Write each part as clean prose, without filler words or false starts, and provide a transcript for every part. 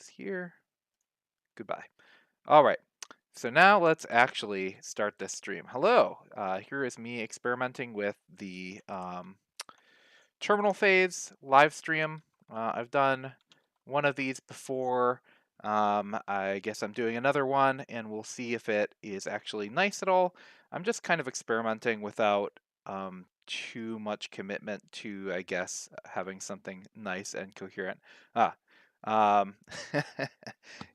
is here. Goodbye. All right. So now let's actually start this stream. Hello. Here is me experimenting with the terminal phase live stream. I've done one of these before. I guess I'm doing another one, and we'll see if it is actually nice at all. I'm just kind of experimenting without too much commitment to, I guess, having something nice and coherent. Ah, um,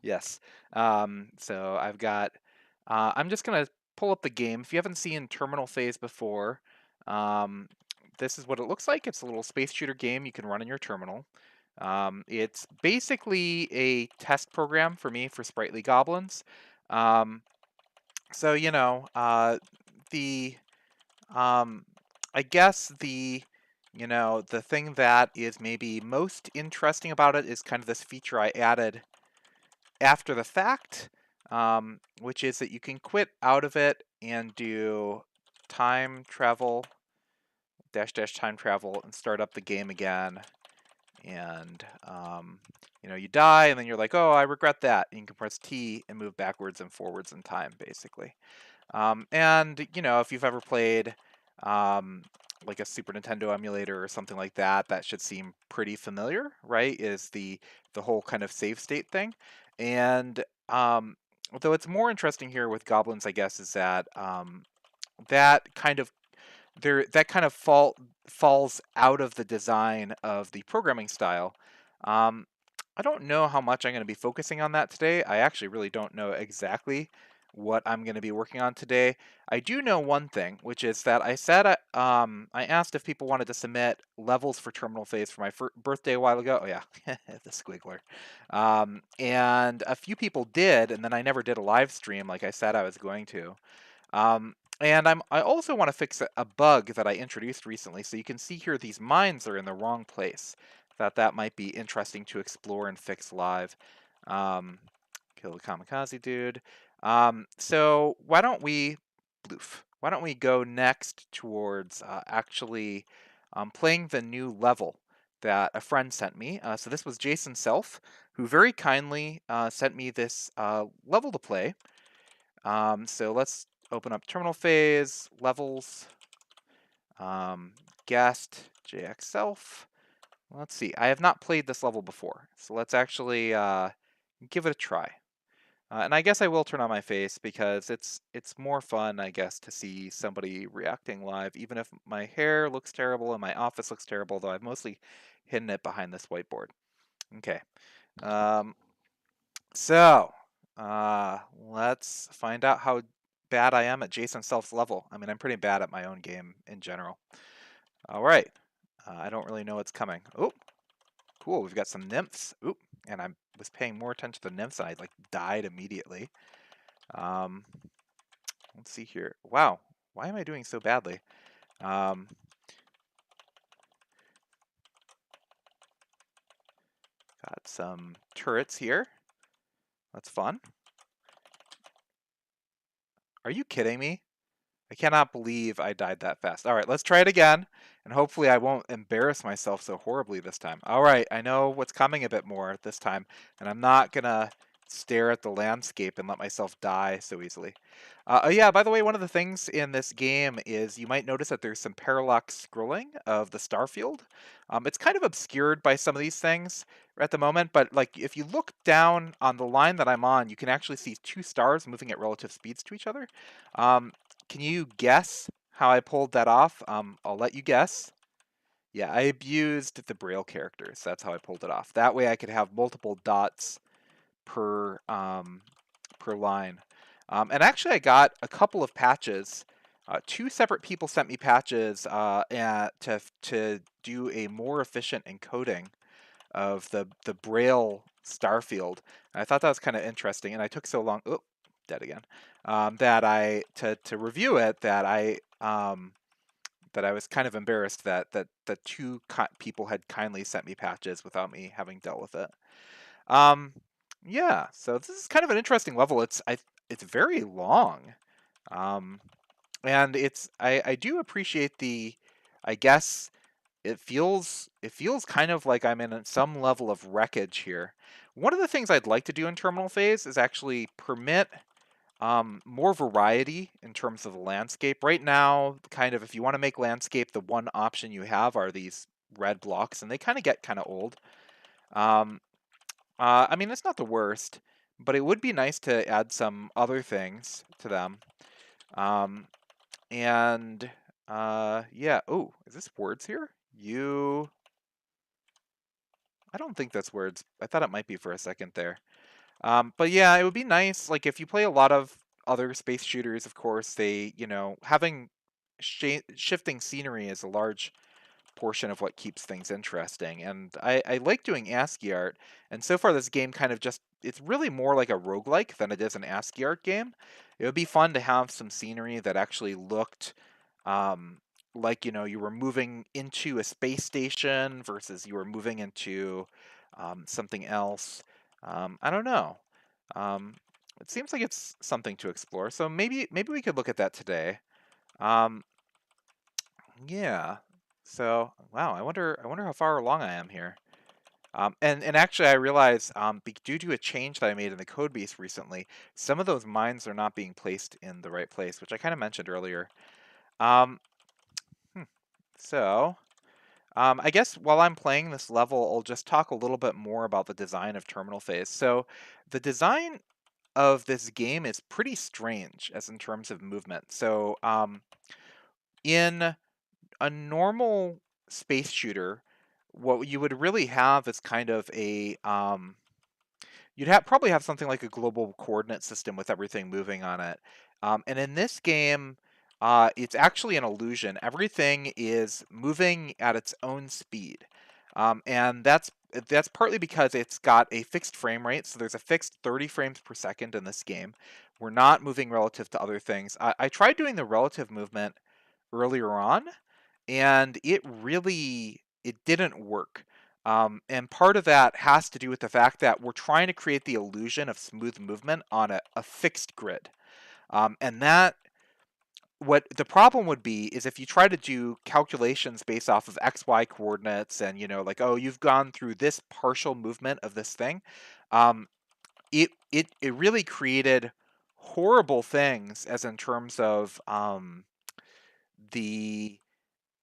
yes. So I've got. I'm just gonna pull up the game. If you haven't seen terminal phase before, um, this is what it looks like. It's a little space shooter game you can run in your terminal. It's basically a test program for me for Spritely Goblins. Um, so the I guess the thing that is maybe most interesting about it is kind of this feature I added after the fact, which is that you can quit out of it and do time travel dash time travel and start up the game again. And you die, and then you're like, oh, I regret that. And you can press T and move backwards and forwards in time, basically. And if you've ever played like a Super Nintendo emulator or something like that, that should seem pretty familiar, right? Is the whole kind of save state thing. And though it's more interesting here with Goblins, I guess, is that that kind of falls out of the design of the programming style. I don't know how much I'm going to be focusing on that today. I actually really don't know exactly what I'm going to be working on today. I do know one thing, which is that I said I asked if people wanted to submit levels for terminal phase for my birthday a while ago. Oh yeah, the squiggler. And a few people did, and then I never did a live stream like I said I was going to. And I also want to fix a bug that I introduced recently. So you can see here these mines are in the wrong place. Thought that might be interesting to explore and fix live. Kill the kamikaze dude. So why don't we go next towards actually playing the new level that a friend sent me. So this was Jason Self, who very kindly sent me this level to play. So let's open up terminal phase, levels, guest, JX self. Let's see, I have not played this level before, so let's actually give it a try. And I guess I will turn on my face because it's more fun, I guess, to see somebody reacting live, even if my hair looks terrible and my office looks terrible, though I've mostly hidden it behind this whiteboard. Okay. So, let's find out how bad I am at Jason Self's level. I mean, I'm pretty bad at my own game in general. All right. I don't really know what's coming. Oh, cool. We've got some nymphs. Oop. And I was paying more attention to the nymphs and I like died immediately. Let's see here. Wow. Why am I doing so badly? Got some turrets here. That's fun. Are you kidding me? I cannot believe I died that fast. All right, let's try it again, and hopefully I won't embarrass myself so horribly this time. All right, I know what's coming a bit more this time, and I'm not going to stare at the landscape and let myself die so easily. Oh yeah, by the way, one of the things in this game is you might notice that there's some parallax scrolling of the star field. It's kind of obscured by some of these things at the moment, but like if you look down on the line that I'm on, you can actually see two stars moving at relative speeds to each other. Can you guess how I pulled that off? I'll let you guess. Yeah, I abused the Braille characters. That's how I pulled it off. That way I could have multiple dots per line. And actually I got a couple of patches. Two separate people sent me patches to do a more efficient encoding of the Braille star field. And I thought that was kind of interesting, and I took so long. Oh, dead again. That I to review it that I was kind of embarrassed that two people had kindly sent me patches without me having dealt with it. Yeah, so this is kind of an interesting level. It's very long, and I do appreciate the, I guess it feels kind of like I'm in some level of wreckage here, One of the things I'd like to do in terminal phase is actually permit more variety in terms of the landscape. Right now, kind of if you want to make landscape, the one option you have are these red blocks, and they kind of get kind of old. Um, I mean, it's not the worst, but it would be nice to add some other things to them. Um, and yeah. Oh, is this words here? I don't think that's words. I thought it might be for a second there. But yeah, it would be nice, like if you play a lot of other space shooters, of course, they, having shifting scenery is a large portion of what keeps things interesting. And I like doing ASCII art, and so far this game kind of it's really more like a roguelike than it is an ASCII art game. It would be fun to have some scenery that actually looked um, like, you were moving into a space station versus you were moving into something else. I don't know. Um, it seems like it's something to explore, so maybe we could look at that today. Um, yeah. So, wow, I wonder how far along I am here. And actually, I realize due to a change that I made in the code base recently, some of those mines are not being placed in the right place, which I kind of mentioned earlier. Um, hmm, so, I guess while I'm playing this level, I'll just talk a little bit more about the design of terminal phase. So, the design of this game is pretty strange as in terms of movement. So, in a normal space shooter, what you would really have is kind of you'd probably have something like a global coordinate system with everything moving on it. And in this game, it's actually an illusion. Everything is moving at its own speed, and that's partly because it's got a fixed frame rate. So there's a fixed 30 frames per second in this game. We're not moving relative to other things. I tried doing the relative movement earlier on, and it didn't work. And part of that has to do with the fact that we're trying to create the illusion of smooth movement on a fixed grid. And that what the problem would be is if you try to do calculations based off of XY coordinates and like, oh, you've gone through this partial movement of this thing, um, it really created horrible things as in terms of the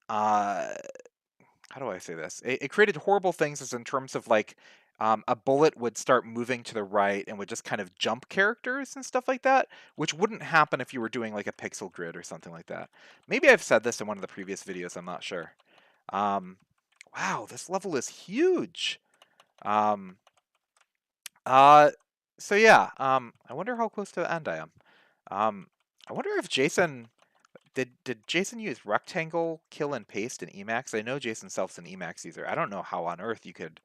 uh how do I say this? It created horrible things as in terms of like a bullet would start moving to the right and would just kind of jump characters and stuff like that, which wouldn't happen if you were doing like a pixel grid or something like that. Maybe I've said this in one of the previous videos, I'm not sure. Um, wow, this level is huge. Um, uh, so yeah, I wonder how close to the end I am. Um, I wonder if Jason did Jason use rectangle, kill, and paste in Emacs? I know Jason Self's an Emacs user. I don't know how on earth you could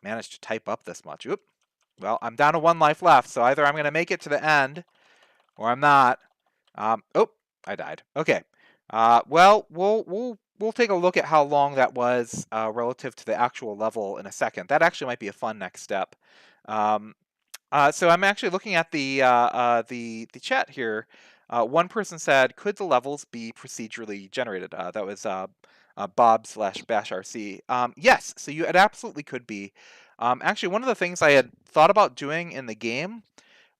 manage to type up this much. Oop. Well, I'm down to one life left, so either I'm going to make it to the end or I'm not. Oh, I died. Okay. Well, we'll take a look at how long that was relative to the actual level in a second. That actually might be a fun next step. Um, so I'm actually looking at the chat here. One person said, "Could the levels be procedurally generated?" That was Bob/BashRC. Yes, so it absolutely could be. Actually, one of the things I had thought about doing in the game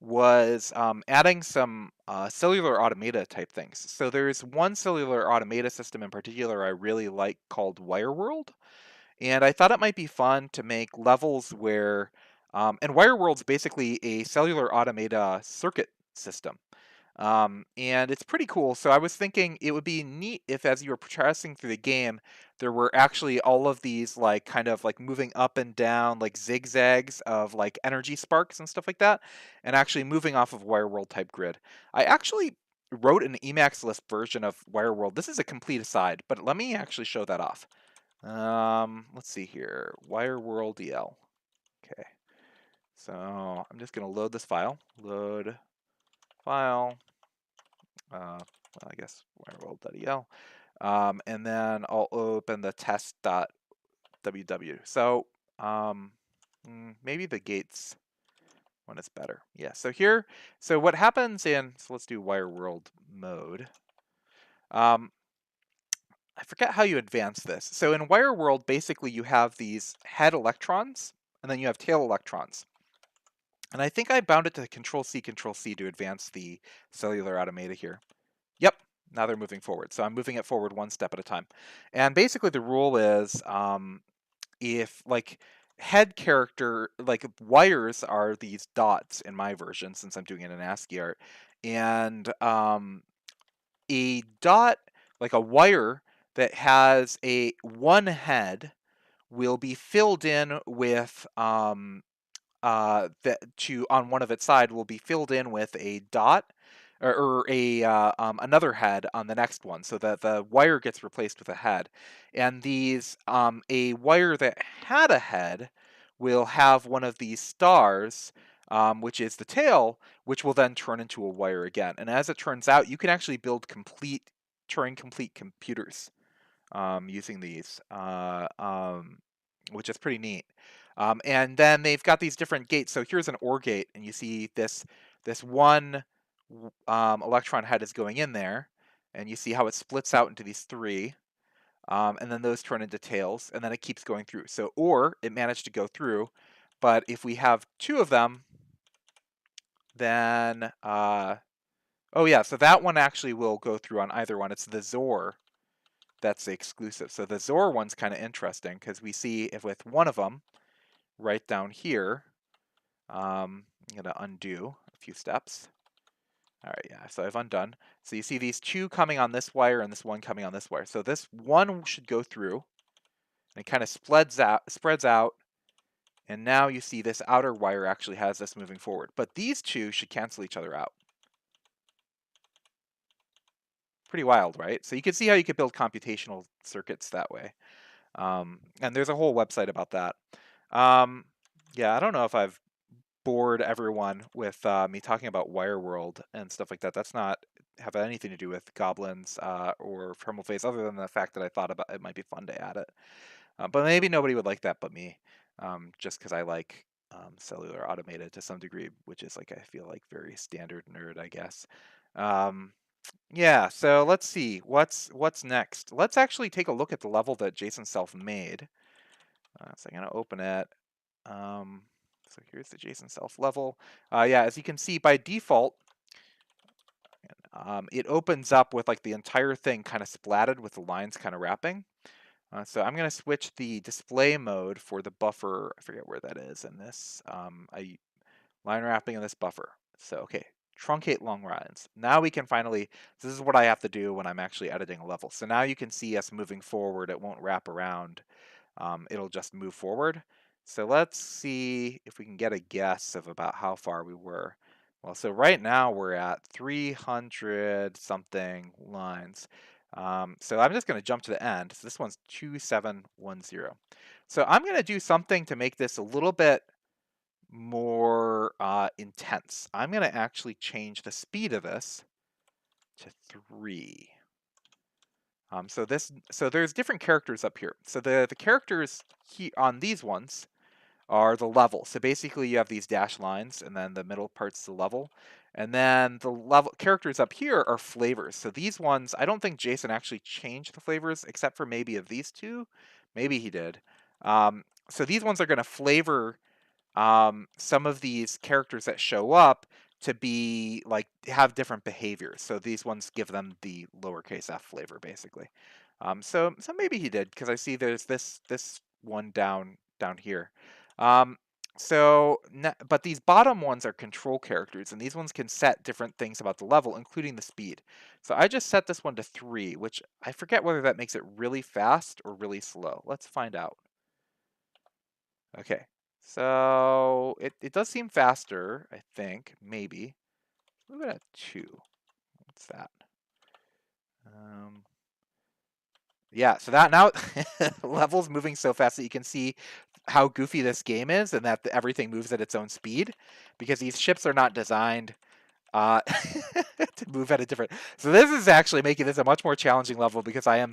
was adding some cellular automata type things. So there's one cellular automata system in particular I really like called WireWorld. And I thought it might be fun to make levels where, and WireWorld's basically a cellular automata circuit system. And it's pretty cool. So I was thinking it would be neat if, as you were progressing through the game, there were actually all of these like kind of like moving up and down like zigzags of like energy sparks and stuff like that, and actually moving off of WireWorld type grid. I actually wrote an Emacs list version of WireWorld. This is a complete aside, but let me actually show that off. Let's see here. WireWorld DL. Okay. So I'm just gonna load this file. Load file. Well, I guess WireWorld.el. And then I'll open the test.ww. So maybe the gates one is better. Yeah. So what happens so let's do WireWorld mode. I forget how you advance this. So in WireWorld, basically you have these head electrons, and then you have tail electrons. And I think I bound it to Control C to advance the cellular automata here. Yep, now they're moving forward. So I'm moving it forward one step at a time. And basically the rule is if like head character, like wires are these dots in my version since I'm doing it in ASCII art. And a dot, like a wire that has a one head will be filled in with that to on one of its side will be filled in with a dot or a another head on the next one, so that the wire gets replaced with a head. And these a wire that had a head will have one of these stars, which is the tail, which will then turn into a wire again. And as it turns out, you can actually build complete Turing complete computers using these, which is pretty neat. And then they've got these different gates. So here's an OR gate, and you see this one electron head is going in there, and you see how it splits out into these three, and then those turn into tails, and then it keeps going through. So OR, it managed to go through, but if we have two of them, then oh yeah, so that one actually will go through on either one. It's the XOR that's the exclusive. So the XOR one's kind of interesting because we see if with one of them right down here, I'm going to undo a few steps. All right, yeah, so I've undone. So you see these two coming on this wire and this one coming on this wire. So this one should go through, and it kind of spreads out, and now you see this outer wire actually has this moving forward. But these two should cancel each other out. Pretty wild, right? So you can see how you could build computational circuits that way. And there's a whole website about that. Yeah, I don't know if I've bored everyone with me talking about Wire World and stuff like that. That's not have anything to do with goblins or Thermal Phase, other than the fact that I thought about it might be fun to add it. But maybe nobody would like that but me, just because I like cellular automated to some degree, which is like I feel like very standard nerd, I guess. Yeah, so let's see what's next. Let's actually take a look at the level that Jason Self made. So I'm gonna open it. So here's the Jason Self level. Yeah, as you can see by default, it opens up with like the entire thing kind of splatted with the lines kind of wrapping. So I'm gonna switch the display mode for the buffer. I forget where that is in this. Line wrapping in this buffer. So okay, truncate long lines. Now we can finally, this is what I have to do when I'm actually editing a level. So now you can see us moving forward. It won't wrap around. It'll just move forward. So let's see if we can get a guess of about how far we were. Well, so right now we're at 300 something lines. So I'm just going to jump to the end. So this one's 2710. So I'm going to do something to make this a little bit more intense. I'm going to actually change the speed of this to 3. So there's different characters up here. So the characters on these ones are the level. So basically you have these dashed lines, and then the middle part's the level. And then the level characters up here are flavors. So these ones, I don't think Jason actually changed the flavors except for maybe of these two. Maybe he did. So these ones are going to flavor some of these characters that show up to be like have different behaviors. So these ones give them the lowercase f flavor basically. So maybe he did, because I see there's this one down here. But these bottom ones are control characters, and these ones can set different things about the level, including the speed. So I just set this one to 3, which I forget whether that makes it really fast or really slow. Let's find out. Okay, so it does seem faster, I think, maybe. Move it at 2. What's that? Yeah, so that now level's moving so fast that you can see how goofy this game is, and that everything moves at its own speed, because these ships are not designed to move at a different. So this is actually making this a much more challenging level, because I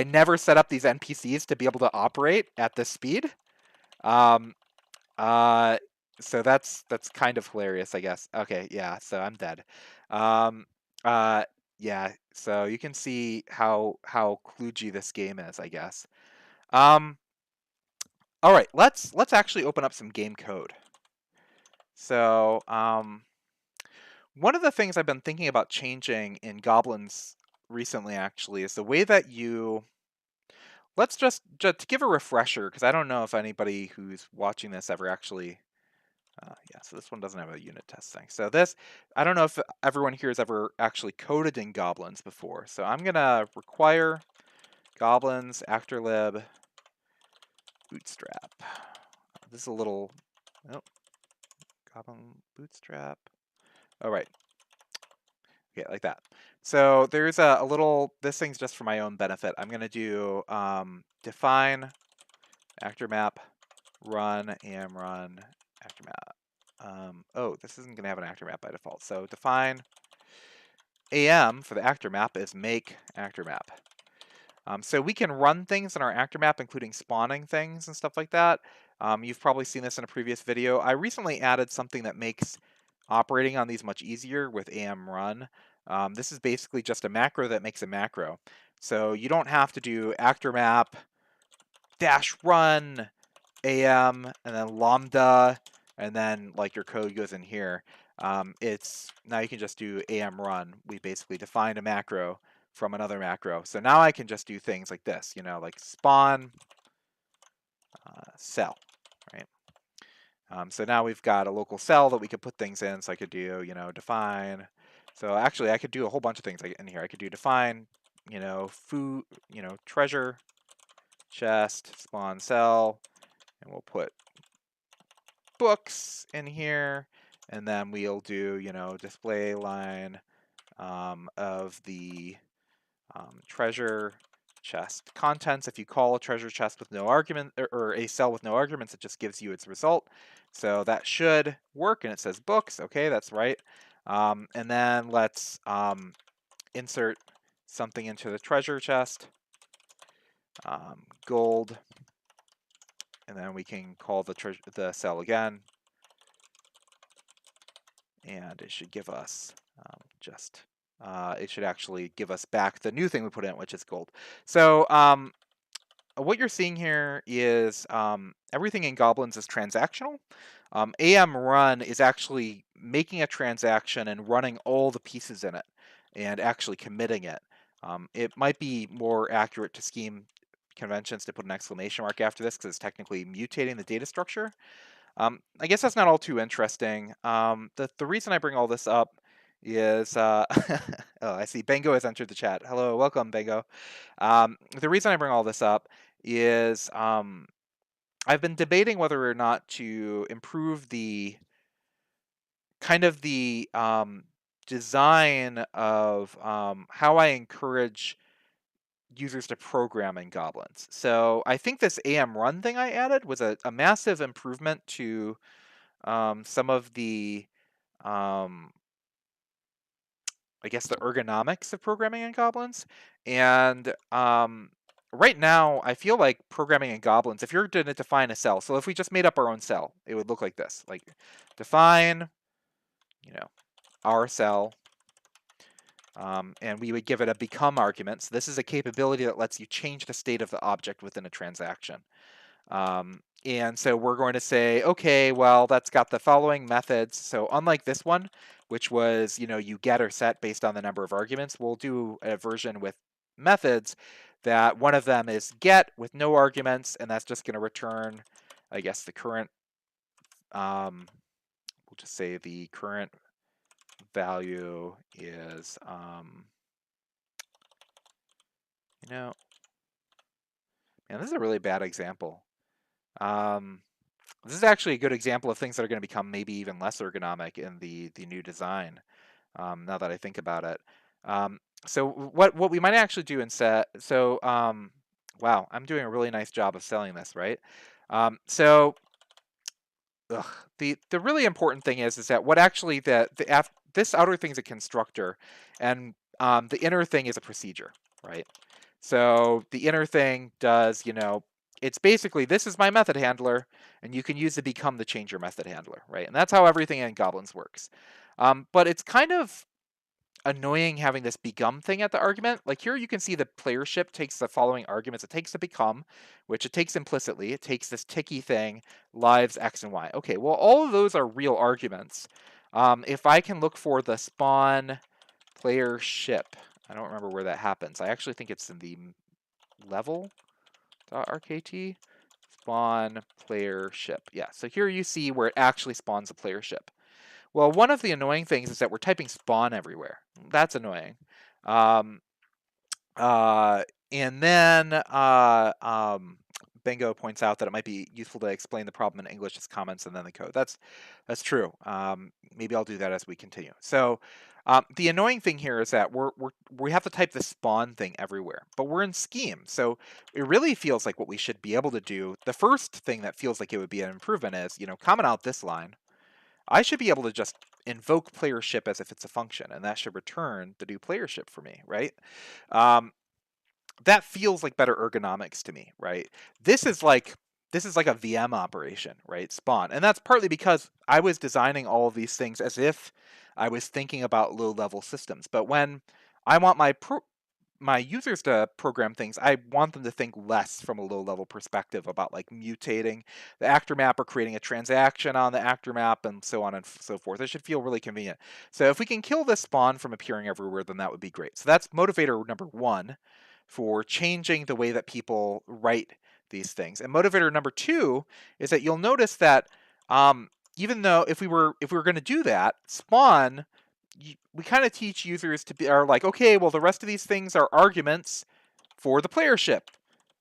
never set up these NPCs to be able to operate at this speed. So that's kind of hilarious, I guess. Okay, yeah, so I'm dead. Um, yeah, so you can see how kludgy this game is, I guess. All right, let's actually open up some game code. So one of the things I've been thinking about changing in Goblins recently, actually, is the way that you. Let's just to give a refresher, because I don't know if anybody who's watching this ever actually. Yeah, so this one doesn't have a unit test thing. So this, I don't know if everyone here has ever actually coded in Goblins before. So I'm gonna require Goblins actorlib bootstrap. This is a little. Oh, Goblin bootstrap. Oh, right. Okay, like that. So there's a little, this thing's just for my own benefit. I'm going to do define actor map run am run actor map. Oh, this isn't going to have an actor map by default. So define am for the actor map is make actor map. So we can run things in our actor map, including spawning things and stuff like that. You've probably seen this in a previous video. I recently added something that makes operating on these much easier with am run. This is basically just a macro that makes a macro. So you don't have to do actor map dash run am and then lambda and then like your code goes in here. It's now you can just do am run. We basically defined a macro from another macro. So now I can just do things like this, like spawn cell, right? So now we've got a local cell that we could put things in. So I could do, define. So actually I could do a whole bunch of things in here. I could do define, food, treasure, chest, spawn cell, and we'll put books in here. And then we'll do, display line of the treasure chest contents. If you call a treasure chest with no argument or a cell with no arguments, it just gives you its result. So that should work. And it says books. Okay, that's right. And then let's insert something into the treasure chest. Gold. And then we can call the cell again. And it should give us it should actually give us back the new thing we put in, which is gold. So what you're seeing here is everything in Goblins is transactional. AM run is actually making a transaction and running all the pieces in it and actually committing it. It might be more accurate to scheme conventions to put an exclamation mark after this because it's technically mutating the data structure. I guess that's not all too interesting. The reason I bring all this up is, oh, I see Bengo has entered the chat. Hello, welcome, Bengo. The reason I bring all this up is I've been debating whether or not to improve the kind of the design of how I encourage users to program in Goblins. So I think this AM run thing I added was a massive improvement to some of the, I guess, the ergonomics of programming in Goblins. And right now, I feel like programming in Goblins, if you're going to define a cell, so if we just made up our own cell, it would look like this. Like define, our cell, and we would give it a become argument. So this is a capability that lets you change the state of the object within a transaction. And so we're going to say, okay, well, that's got the following methods. So unlike this one, which was, you get or set based on the number of arguments, we'll do a version with methods that one of them is get with no arguments, and that's just going to return, I guess, the current, we'll just say the current value is, man, this is a really bad example. This is actually a good example of things that are going to become maybe even less ergonomic in the new design. Now that I think about it, so what we might actually do instead. So wow, I'm doing a really nice job of selling this, right? So the really important thing is that what actually this outer thing is a constructor, and the inner thing is a procedure, right? So the inner thing does, it's basically, this is my method handler, and you can use the become the change your method handler, right? And that's how everything in Goblins works. But it's kind of, annoying having this become thing at the argument. Like here you can see the player ship takes the following arguments. It takes the become, which it takes implicitly. It takes this ticky thing, lives X and Y. Okay, well, all of those are real arguments. If I can look for the spawn player ship, I don't remember where that happens. I actually think it's in the level.rkt spawn player ship. Yeah, so here you see where it actually spawns a player ship. Well, one of the annoying things is that we're typing spawn everywhere. That's annoying. Um, uh, and then Bingo points out that it might be useful to explain the problem in English as comments and then the code. That's true. Maybe I'll do that as we continue. So the annoying thing here is that we have to type the spawn thing everywhere, but we're in Scheme, so it really feels like what we should be able to do. The first thing that feels like it would be an improvement is, comment out this line. I should be able to just invoke player ship as if it's a function, and that should return the new player ship for me, right? That feels like better ergonomics to me, right? This is like a VM operation, right? Spawn. And that's partly because I was designing all of these things as if I was thinking about low-level systems. But when I want my users to program things, I want them to think less from a low-level perspective about like mutating the actor map or creating a transaction on the actor map and so on and so forth. It should feel really convenient. So if we can kill this spawn from appearing everywhere, then that would be great. So that's motivator number 1 for changing the way that people write these things. And motivator number 2 is that you'll notice that even though if we were going to do that, spawn, we kind of teach users to are like, okay, well, the rest of these things are arguments for the player ship.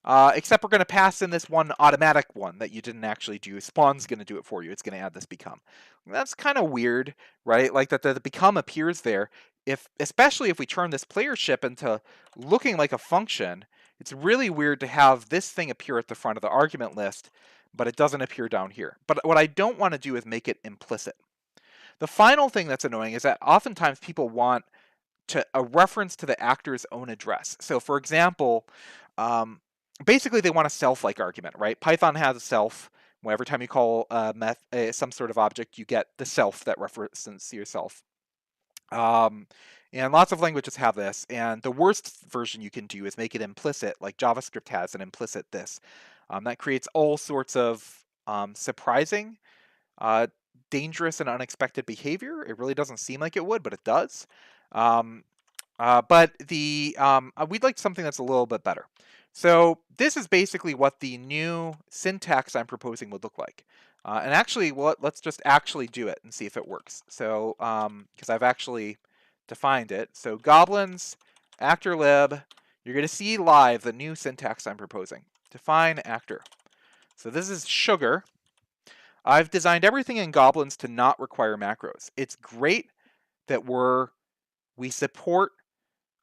Except we're going to pass in this one automatic one that you didn't actually do. Spawn's going to do it for you. It's going to add this become. That's kind of weird, right? Like that the become appears there. Especially if we turn this player ship into looking like a function, it's really weird to have this thing appear at the front of the argument list, but it doesn't appear down here. But what I don't want to do is make it implicit. The final thing that's annoying is that oftentimes people want a reference to the actor's own address. So for example, basically they want a self-like argument, right? Python has a self. Every time you call some sort of object, you get the self that references yourself. And lots of languages have this, and the worst version you can do is make it implicit, like JavaScript has an implicit this. That creates all sorts of surprising, dangerous, and unexpected behavior. It really doesn't seem like it would, but it does. But we'd like something that's a little bit better. So this is basically what the new syntax I'm proposing would look like. And actually, well, let's just actually do it and see if it works. So, because I've actually defined it. So goblins, actor lib, you're going to see live the new syntax I'm proposing. Define actor. So this is sugar. I've designed everything in goblins to not require macros. It's great that we support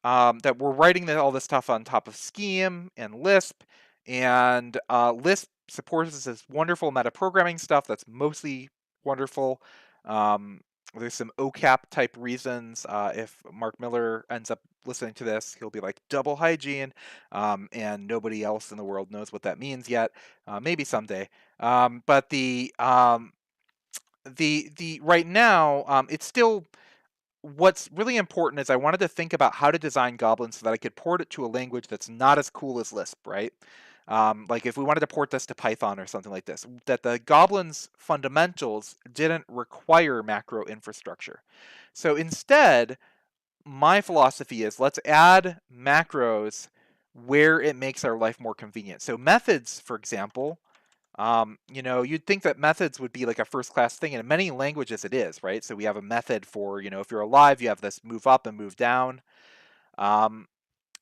that we're writing all this stuff on top of Scheme and Lisp, and Lisp supports this wonderful metaprogramming stuff that's mostly wonderful. There's some OCAP type reasons. If Mark Miller ends up listening to this, he'll be like double hygiene, and nobody else in the world knows what that means yet. Maybe someday. But the right now, it's still. What's really important is I wanted to think about how to design Goblins so that I could port it to a language that's not as cool as Lisp, right? Like if we wanted to port this to Python or something like this, that the Goblins fundamentals didn't require macro infrastructure. So instead, my philosophy is let's add macros where it makes our life more convenient. So methods, for example, you'd think that methods would be like a first-class thing, and in many languages it is, right? So we have a method for, if you're alive, you have this move up and move down. And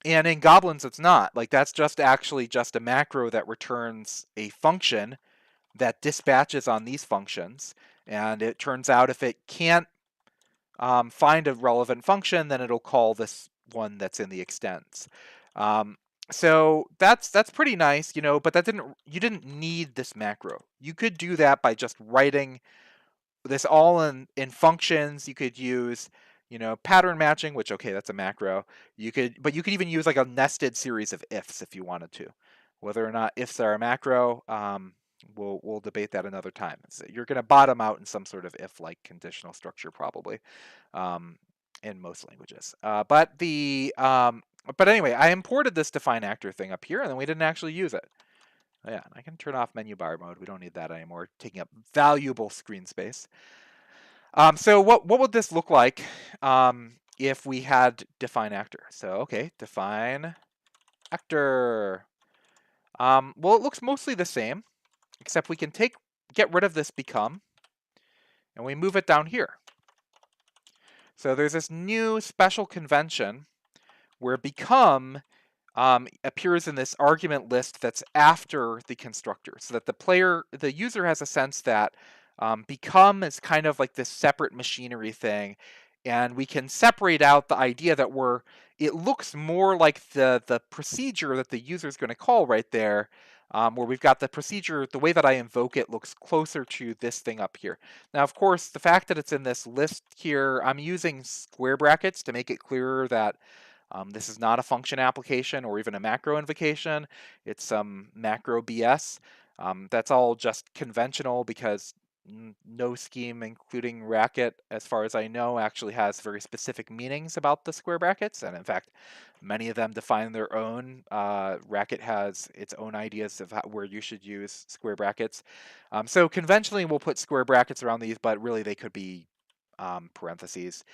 in Goblins, it's not. Like that's just actually just a macro that returns a function that dispatches on these functions. And it turns out if it can't find a relevant function, then it'll call this one that's in the extents. So that's pretty nice, but you didn't need this macro. You could do that by just writing this all in functions. You could use, pattern matching, which, okay, that's a macro. But you could even use like a nested series of ifs if you wanted to. Whether or not ifs are a macro, we'll debate that another time. So you're going to bottom out in some sort of if-like conditional structure probably. in most languages. But anyway, I imported this define actor thing up here, and then we didn't actually use it. Oh, yeah, I can turn off menu bar mode. We don't need that anymore, taking up valuable screen space. So what would this look like if we had define actor? So okay, define actor. Well, it looks mostly the same, except we can get rid of this become, and we move it down here. So there's this new special convention where become appears in this argument list that's after the constructor, so that the user has a sense that become is kind of like this separate machinery thing, and we can separate out the idea that it looks more like the procedure that the user is going to call right there, where we've got the procedure, the way that I invoke it looks closer to this thing up here. Now, of course, the fact that it's in this list here, I'm using square brackets to make it clearer that this is not a function application or even a macro invocation. It's some macro BS. That's all just conventional because no scheme, including Racket, as far as I know, actually has very specific meanings about the square brackets. And in fact, many of them define their own. Racket has its own ideas of where you should use square brackets. So conventionally, we'll put square brackets around these, but really they could be parentheses.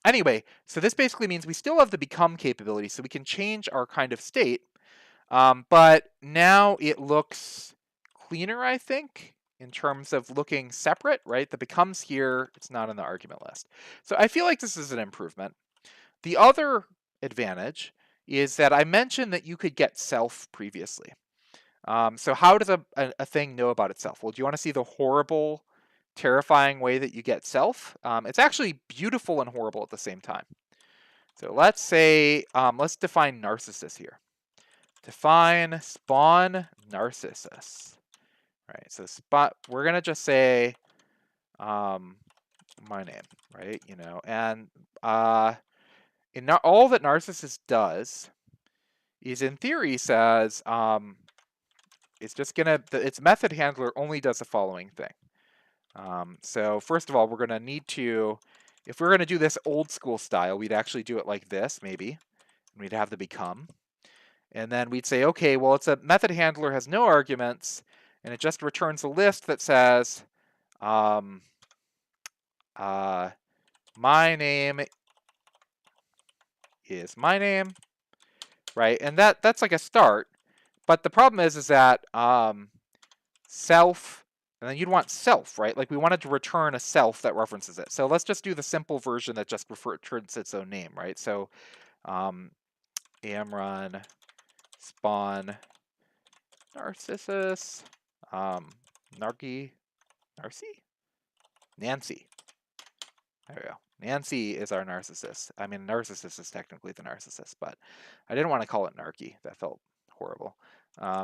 Anyway, so this basically means we still have the become capability, so we can change our kind of state, but now it looks cleaner, I think, in terms of looking separate, right? The becomes here, it's not in the argument list. So I feel like this is an improvement. The other advantage is that I mentioned that you could get self previously. So how does a thing know about itself? Well, do you want to see the horrible, terrifying way that you get self? It's actually beautiful and horrible at the same time. So let's say, let's define Narcissus here. Define spawn Narcissus. Right, so we're going to just say my name, right? And all that Narcissus does is, in theory, says, it's just its method handler only does the following thing. So first of all, we're going to need to, if we're going to do this old school style, we'd actually do it like this, maybe. We'd have the become. And then we'd say, okay, well, it's a method handler, has no arguments, and it just returns a list that says, my name is my name, right? And that's like a start. But the problem is that self, and then you'd want self, right? Like we wanted to return a self that references it. So let's just do the simple version that just returns its own name, right? So amrun spawn Narcissus, Narcy, Nancy. There we go. Nancy is our Narcissus. I mean, Narcissus is technically the Narcissus, but I didn't want to call it Narky. That felt horrible.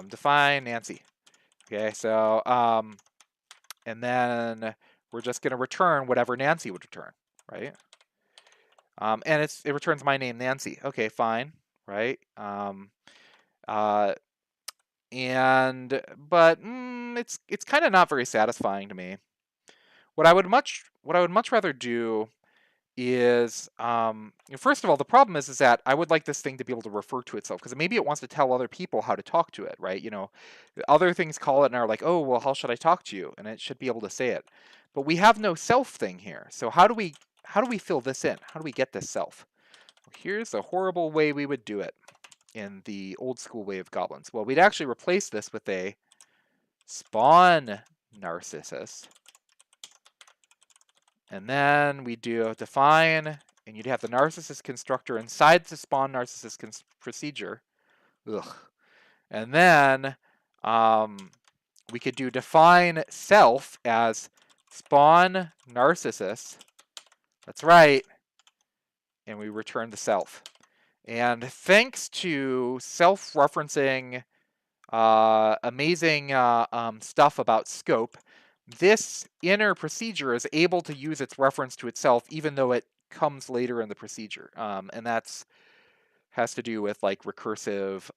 Define Nancy. Okay, so, and then we're just going to return whatever Nancy would return, right? And it returns my name, Nancy. Okay, fine, right? But it's kind of not very satisfying to me. What I would much rather do is, first of all, the problem is that I would like this thing to be able to refer to itself, because maybe it wants to tell other people how to talk to it, right? Other things call it and are like, oh, well, how should I talk to you? And it should be able to say it. But we have no self thing here. So how do we fill this in? How do we get this self? Well, here's a horrible way we would do it in the old school way of goblins. Well, we'd actually replace this with a spawn Narcissus. And then we do define, and you'd have the Narcissus constructor inside the spawn Narcissus procedure. Ugh. And then we could do define self as spawn Narcissus. That's right. And we return the self. And thanks to self-referencing amazing stuff about scope, this inner procedure is able to use its reference to itself, even though it comes later in the procedure. And that's has to do with like recursive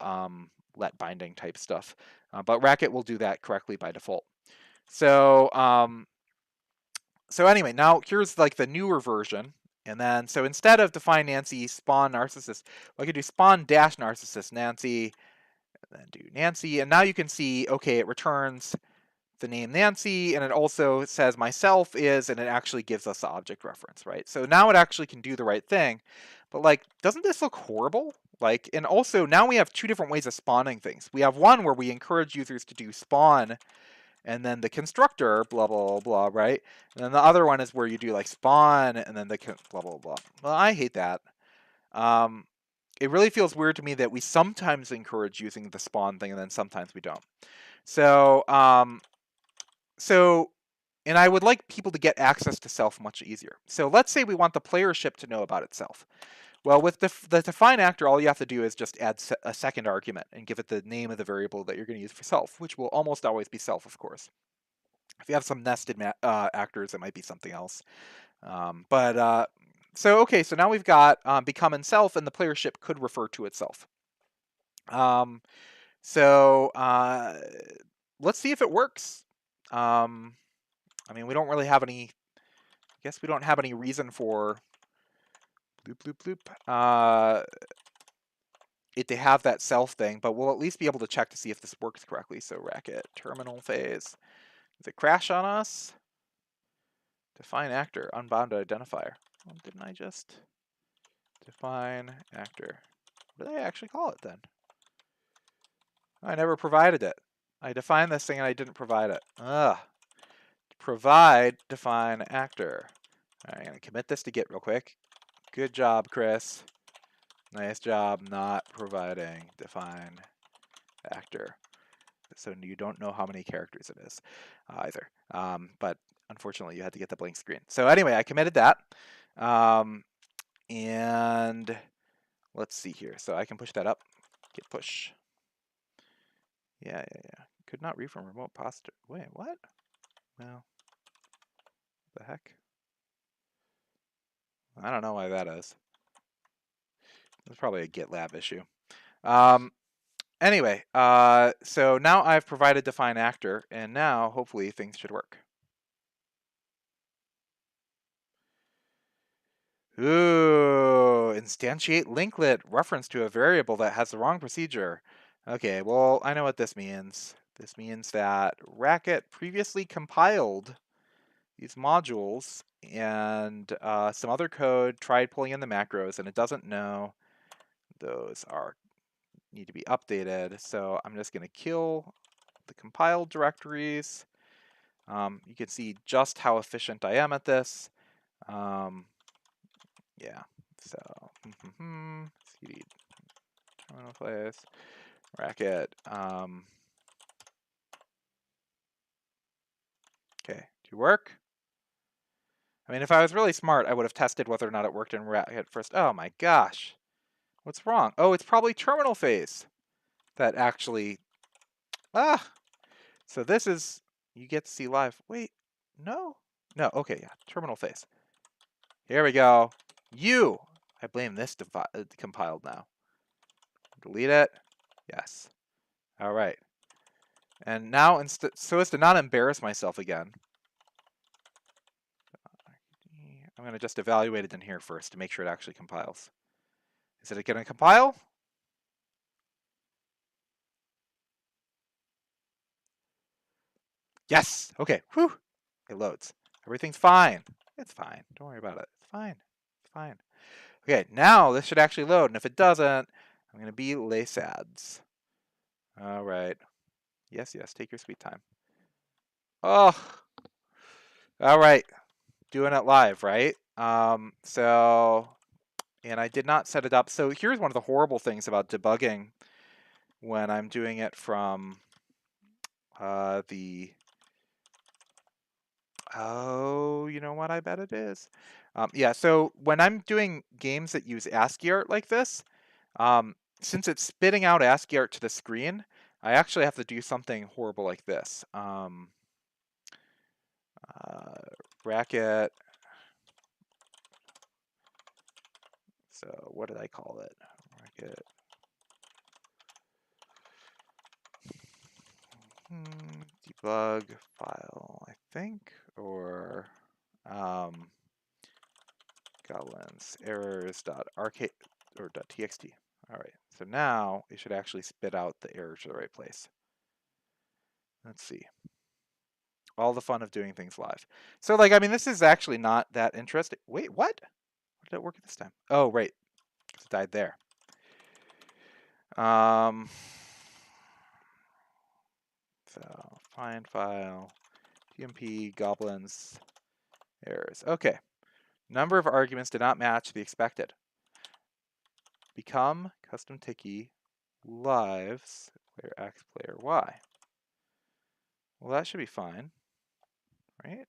let binding type stuff. But Racket will do that correctly by default. So So anyway, now here's like the newer version. And then, so instead of define Nancy, spawn narcissist, well, I could do spawn dash narcissist Nancy, and then do Nancy. And now you can see, okay, it returns the name Nancy, and it also says myself is, and it actually gives us the object reference, right? So now it actually can do the right thing. But like, doesn't this look horrible? Like, and also now we have two different ways of spawning things. We have one where we encourage users to do spawn and then the constructor, blah, blah, blah, right? And then the other one is where you do like spawn and then the blah, blah, blah. Well, I hate that. It really feels weird to me that we sometimes encourage using the spawn thing and then sometimes we don't. So, and I would like people to get access to self much easier. So let's say we want the playership to know about itself. Well, with the define actor, all you have to do is just add a second argument and give it the name of the variable that you're going to use for self, which will almost always be self, of course. If you have some nested actors, it might be something else. So okay, so now we've got become and self, and the playership could refer to itself. So let's see if it works. I mean, we don't really have any. I guess we don't have any reason for bloop bloop bloop it to have that self thing, but we'll at least be able to check to see if this works correctly. So racket terminal phase. Does it crash on us? Define actor, unbounded identifier. Well, didn't I just define actor? What did I actually call it then? I never provided it. I defined this thing and I didn't provide it. Ugh. Provide define actor. All right, I'm gonna commit this to Git real quick. Good job, Chris. Nice job not providing define actor. So you don't know how many characters it is either. But unfortunately, you had to get the blank screen. So anyway, I committed that. And let's see here. So I can push that up. Git push. Yeah. Could not read from remote posture. Wait, what? Well, the heck? I don't know why that is. It's probably a GitLab issue. Anyway, so now I've provided define actor, and now hopefully things should work. Ooh, instantiate linklet, reference to a variable that has the wrong procedure. Okay, well, I know what this means. This means that Racket previously compiled these modules and some other code tried pulling in the macros, and it doesn't know those need to be updated. So I'm just going to kill the compiled directories. You can see just how efficient I am at this. Yeah, so cd terminal place racket. Okay, do you work? I mean, if I was really smart, I would have tested whether or not it worked in racket first. Oh my gosh, what's wrong? Oh, it's probably terminal phase that actually. So this is you get to see live. Wait, no, okay, yeah, terminal phase. Here we go. I blame this compiled now. Delete it. Yes. All right. And now, so as to not embarrass myself again, I'm going to just evaluate it in here first to make sure it actually compiles. Is it going to compile? Yes. Okay. Whew. It loads. Everything's fine. It's fine. Don't worry about it. It's fine. It's fine. Okay. Now this should actually load. And if it doesn't, I'm going to be lasads. All right. Yes. Take your sweet time. Oh. All right. Doing it live, right? And I did not set it up. So here's one of the horrible things about debugging when I'm doing it from you know what, I bet it is. Yeah, so when I'm doing games that use ASCII art like this, since it's spitting out ASCII art to the screen, I actually have to do something horrible like this. Bracket. So what did I call it? Bracket. Debug file, I think, or Goblins errors.arcade or .txt. All right, so now it should actually spit out the error to the right place. Let's see. All the fun of doing things live. So like, I mean, this is actually not that interesting. Wait, what? Did it work this time? Oh, right. It died there. So find file, tmp goblins errors. Okay. Number of arguments did not match the expected. Become custom ticky lives player x player y. Well, that should be fine, right?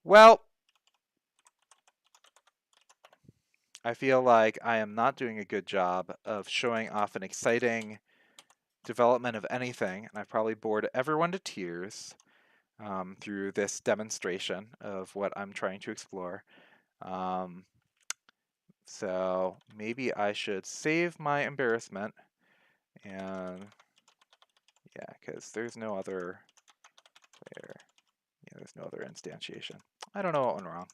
Well, I feel like I am not doing a good job of showing off an exciting development of anything, and I've probably bored everyone to tears through this demonstration of what I'm trying to explore. So maybe I should save my embarrassment, and yeah, because there's no other player. Yeah, there's no other instantiation. I don't know what went wrong.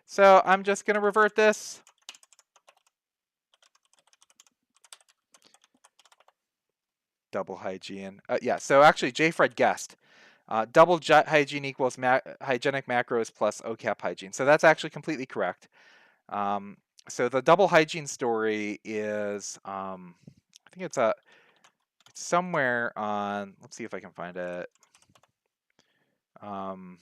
So I'm just going to revert this. Double hygiene. Yeah, so actually JFred guessed. Double hygiene equals hygienic macros plus OCAP hygiene. So that's actually completely correct. So the double hygiene story is, I think it's somewhere on, let's see if I can find it. I'm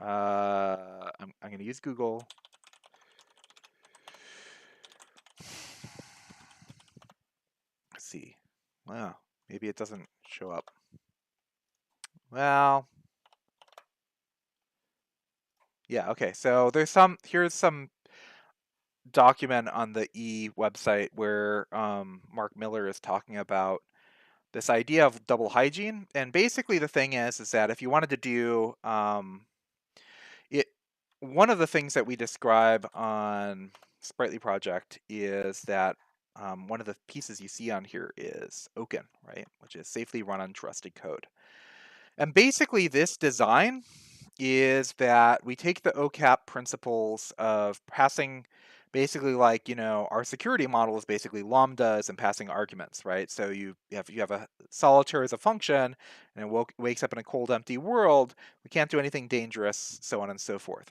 going to use Google. Let's see. Wow, maybe it doesn't show up. Well, yeah, okay. So here's some document on the E website where Mark Miller is talking about this idea of double hygiene. And basically the thing is that if you wanted to do it, one of the things that we describe on Spritely Project is that one of the pieces you see on here is Oken, right? Which is safely run on trusted code. And basically this design is that we take the OCAP principles of passing, basically like, our security model is basically lambdas and passing arguments, right? So you have a solitaire as a function, and it wakes up in a cold, empty world. We can't do anything dangerous, so on and so forth,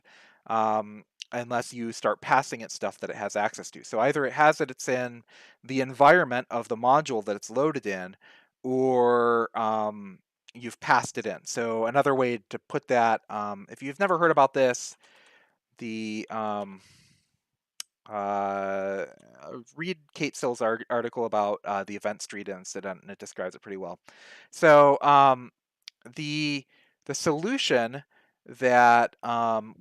unless you start passing it stuff that it has access to. So either it has it, it's in the environment of the module that it's loaded in, or you've passed it in. So another way to put that, if you've never heard about this, the read Kate Sill's article about the Event Street incident, and it describes it pretty well. So the solution that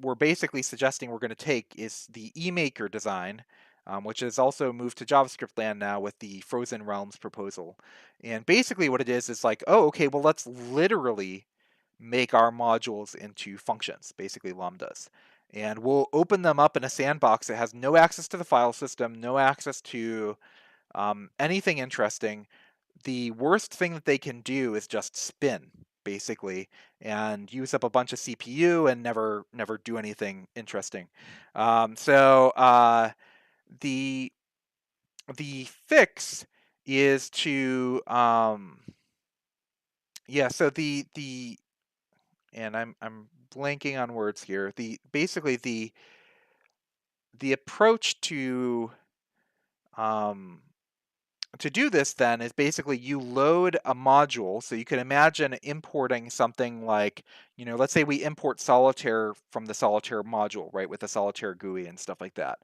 we're basically suggesting we're going to take is the eMaker design, which is also moved to JavaScript land now with the Frozen Realms proposal. And basically what it is like, oh, okay, well, let's literally make our modules into functions, basically lambdas. And we'll open them up in a sandbox that has no access to the file system, no access to anything interesting. The worst thing that they can do is just spin, basically, and use up a bunch of CPU and never do anything interesting. So the fix is to yeah. So and I'm blanking on words here. Basically the approach to do this then is basically you load a module. So you can imagine importing something like, let's say we import Solitaire from the Solitaire module, right, with the Solitaire GUI and stuff like that.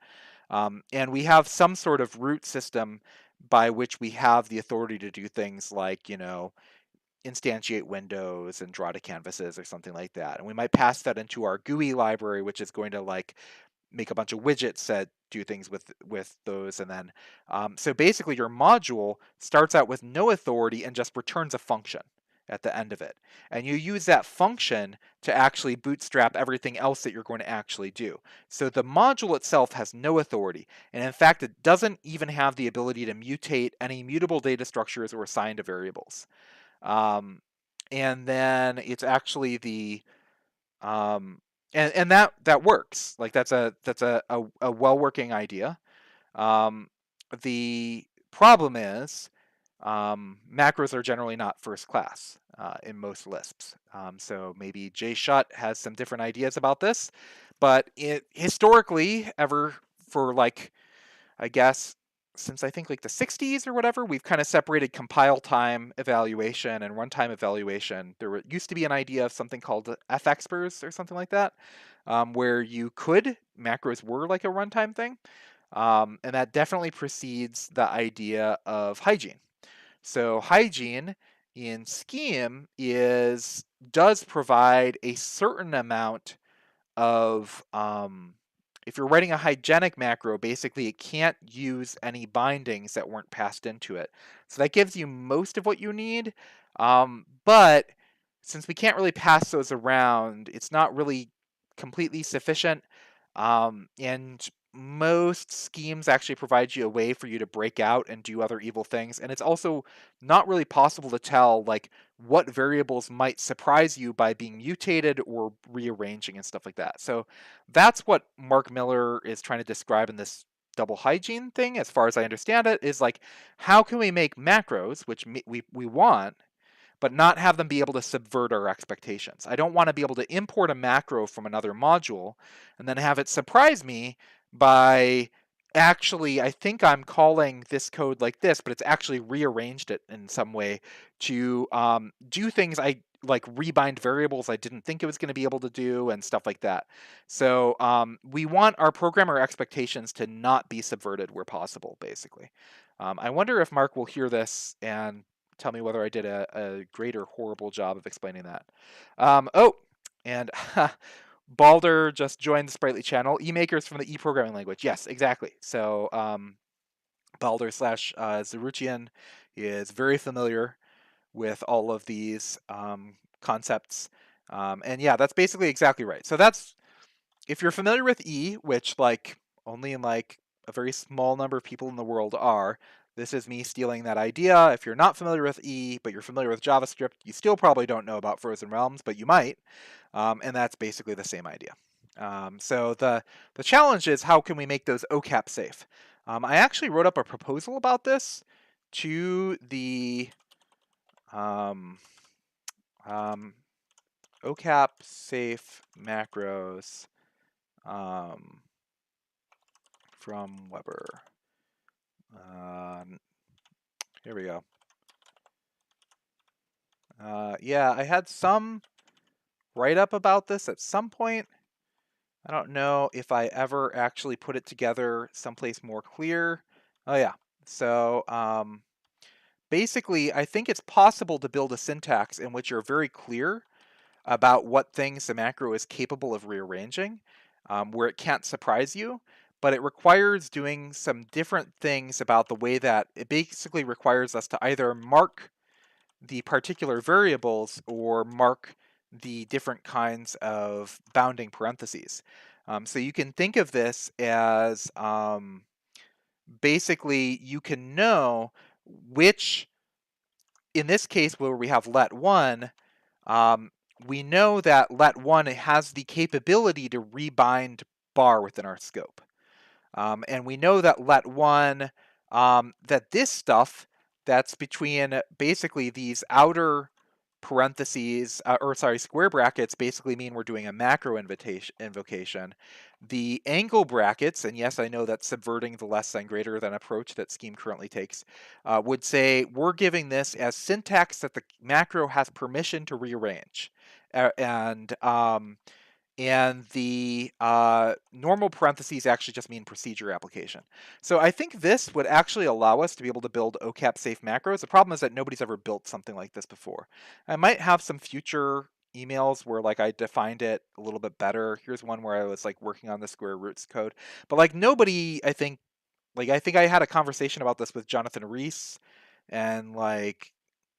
And we have some sort of root system by which we have the authority to do things like, instantiate windows and draw to canvases or something like that. And we might pass that into our GUI library, which is going to like make a bunch of widgets that do things with those. And then, so basically your module starts out with no authority and just returns a function at the end of it. And you use that function to actually bootstrap everything else that you're going to actually do. So the module itself has no authority. And in fact, it doesn't even have the ability to mutate any mutable data structures or assign to variables. And then it's actually And that works. Like that's a well working idea. Um, the problem is macros are generally not first class in most Lisps. So maybe JShut has some different ideas about this, but historically, ever for like I guess since I think like the 60s or whatever, we've kind of separated compile time evaluation and runtime evaluation. Used to be an idea of something called fexpers or something like that, where macros were like a runtime thing. And that definitely precedes the idea of hygiene. So hygiene in Scheme does provide a certain amount of if you're writing a hygienic macro, basically it can't use any bindings that weren't passed into it. So that gives you most of what you need. But since we can't really pass those around, it's not really completely sufficient. And most schemes actually provide you a way for you to break out and do other evil things. And it's also not really possible to tell like what variables might surprise you by being mutated or rearranging and stuff like that. So that's what Mark Miller is trying to describe in this double hygiene thing, as far as I understand it, is like how can we make macros, which we want, but not have them be able to subvert our expectations. I don't want to be able to import a macro from another module and then have it surprise me by actually, I think I'm calling this code like this, but it's actually rearranged it in some way to do things I like rebind variables I didn't think it was going to be able to do and stuff like that. So we want our programmer expectations to not be subverted where possible, basically. I wonder if Mark will hear this and tell me whether I did a great or horrible job of explaining that. And Balder just joined the Spritely channel. E-makers from the E-programming language. Yes, exactly. So Balder slash Zeruchian is very familiar with all of these concepts. And yeah, that's basically exactly right. So that's, if you're familiar with E, which like only in like a very small number of people in the world are, this is me stealing that idea. If you're not familiar with E, but you're familiar with JavaScript, you still probably don't know about Frozen Realms, but you might. And that's basically the same idea. So the challenge is how can we make those OCAP safe? I actually wrote up a proposal about this to the um, OCAP safe macros from Weber. Here we go. Yeah, I had some write-up about this at some point. I don't know if I ever actually put it together someplace more clear. Oh yeah. So basically, I think it's possible to build a syntax in which you're very clear about what things the macro is capable of rearranging, where it can't surprise you, but it requires doing some different things about the way that it basically requires us to either mark the particular variables or mark the different kinds of bounding parentheses. So you can think of this as basically you can know which, in this case where we have let1, we know that let1 has the capability to rebind bar within our scope. And we know that let1, that this stuff that's between basically these outer parentheses, square brackets basically mean we're doing a macro invocation. The angle brackets, and yes, I know that's subverting the less than greater than approach that Scheme currently takes, would say we're giving this as syntax that the macro has permission to rearrange. And the normal parentheses actually just mean procedure application. So I think this would actually allow us to be able to build OCAP safe macros. The problem is that nobody's ever built something like this before. I might have some future emails where like I defined it a little bit better. Here's one where I was like working on the square roots code. But like nobody, I think I had a conversation about this with Jonathan Rees, and like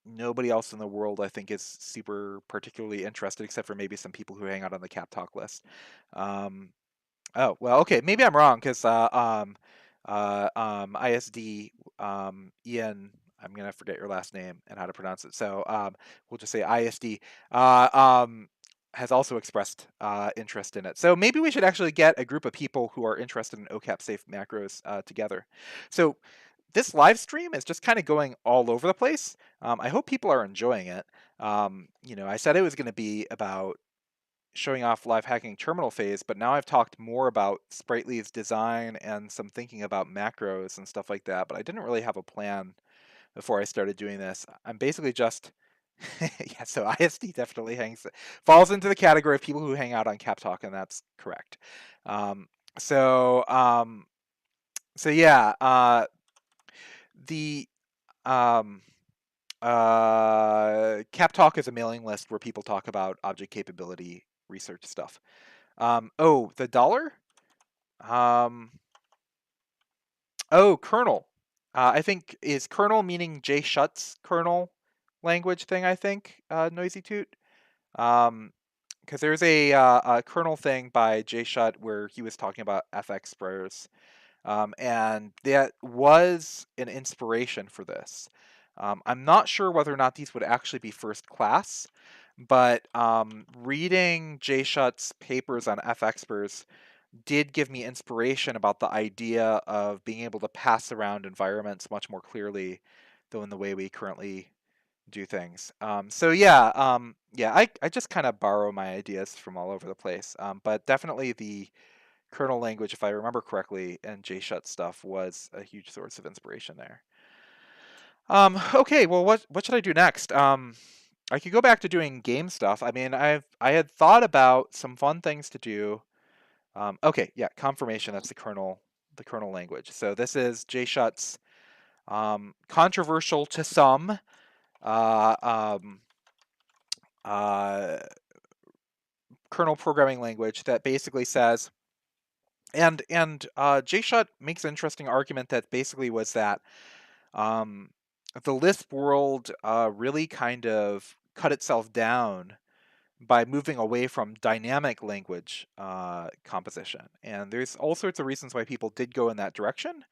nobody else in the world I think is super particularly interested, except for maybe some people who hang out on the Cap Talk list. Um, oh well, okay, maybe I'm wrong because ISD Ian. I'm gonna forget your last name and how to pronounce it, so we'll just say ISD. has also expressed interest in it. So maybe we should actually get a group of people who are interested in OCAP safe macros together. So this live stream is just kind of going all over the place. I hope people are enjoying it. I said it was going to be about showing off live hacking terminal phase, but now I've talked more about Spritely's design and some thinking about macros and stuff like that, but I didn't really have a plan before I started doing this. I'm basically just yeah, so ISD definitely falls into the category of people who hang out on Cap Talk, and that's correct. Um, so um, so yeah, the um, Cap Talk is a mailing list where people talk about object capability research stuff. Oh, the dollar? Um, oh, kernel. I think is kernel meaning Jay Shutt's kernel language thing. I think Noisy Toot. Because there's a kernel thing by Jay Shutt where he was talking about FX spreaders, and that was an inspiration for this. I'm not sure whether or not these would actually be first class, but reading Jay Shutt's papers on FXpers did give me inspiration about the idea of being able to pass around environments much more clearly than the way we currently do things. I just kind of borrow my ideas from all over the place. But definitely the kernel language, if I remember correctly, and JShut stuff was a huge source of inspiration there. Okay, well, what should I do next? I could go back to doing game stuff. I mean, I had thought about some fun things to do. Okay, yeah, confirmation. That's the kernel language. So this is JShut's controversial to some uh, um, uh, kernel programming language that basically says, and JShut makes an interesting argument that basically was that um, the Lisp world really kind of cut itself down by moving away from dynamic language composition. And there's all sorts of reasons why people did go in that direction.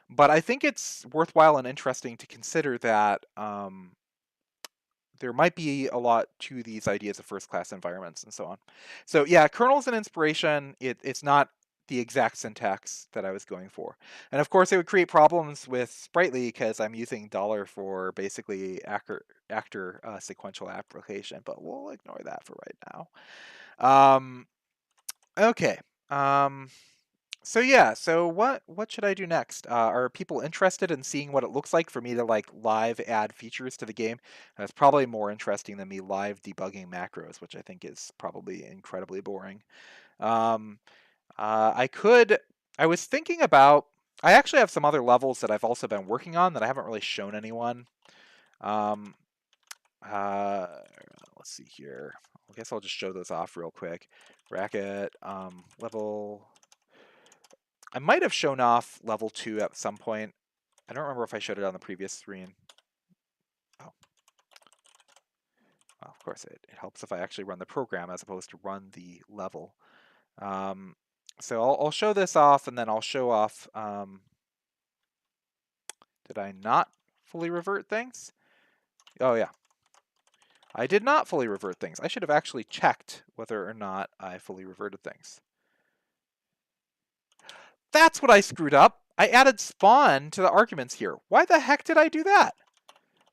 But I think it's worthwhile and interesting to consider that there might be a lot to these ideas of first class environments and so on. So yeah, kernel's an inspiration. It's not the exact syntax that I was going for. And of course it would create problems with Spritely because I'm using dollar for basically actor sequential application, but we'll ignore that for right now. Okay. So yeah, so what should I do next? Are people interested in seeing what it looks like for me to like live add features to the game? That's probably more interesting than me live debugging macros, which I think is probably incredibly boring. Um, I could. I was thinking about. I actually have some other levels that I've also been working on that I haven't really shown anyone. Um, uh, let's see here. I guess I'll just show those off real quick. Bracket level. I might have shown off level 2 at some point. I don't remember if I showed it on the previous screen. Oh. Well, of course, it helps if I actually run the program as opposed to run the level. So I'll show this off, and then I'll show off... did I not fully revert things? Oh, yeah. I did not fully revert things. I should have actually checked whether or not I fully reverted things. That's what I screwed up. I added spawn to the arguments here. Why the heck did I do that?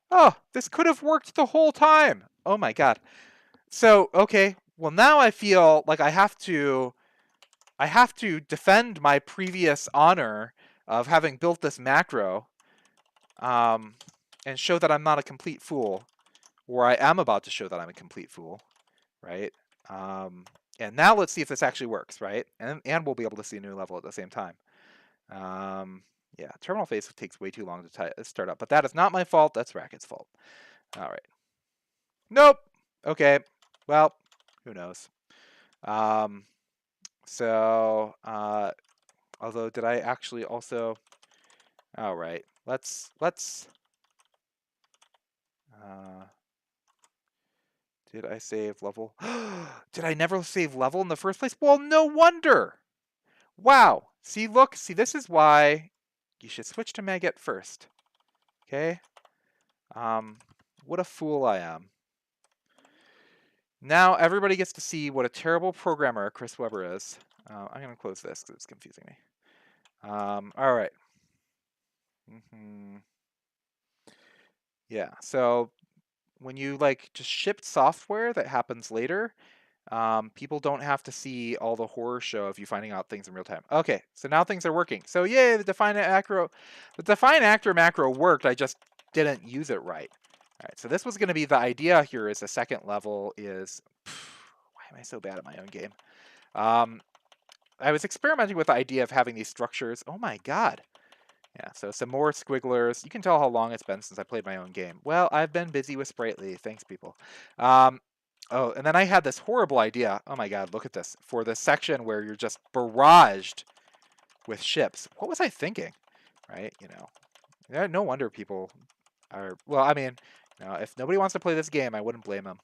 Oh, this could have worked the whole time. Oh my god. So, okay, well now I feel like I have to defend my previous honor of having built this macro and show that I'm not a complete fool, or I am about to show that I'm a complete fool, right? And now let's see if this actually works, right? And we'll be able to see a new level at the same time. Yeah, terminal phase takes way too long to start up, but that is not my fault. That's Racket's fault. All right. Nope. Okay. Well, who knows? So, although did I actually also? All right. Let's. Did I save level? Did I never save level in the first place? Well, no wonder. Wow. See, look. See, this is why you should switch to Maggot first. Okay. What a fool I am. Now everybody gets to see what a terrible programmer Chris Webber is. I'm going to close this because it's confusing me. All right. Yeah, so when you like just ship software that happens later, people don't have to see all the horror show of you finding out things in real time. Okay, so now things are working. So yay, the define actor macro worked. I just didn't use it right. All right, so this was going to be the idea here. Is the second level is why am I so bad at my own game? I was experimenting with the idea of having these structures. Oh my god. Yeah, so some more squigglers. You can tell how long it's been since I played my own game. Well, I've been busy with Spritely. Thanks, people. Um, oh, and then I had this horrible idea. Oh my god, look at this. For the section where you're just barraged with ships. What was I thinking? Right? No wonder people are... Well, I mean, if nobody wants to play this game, I wouldn't blame them.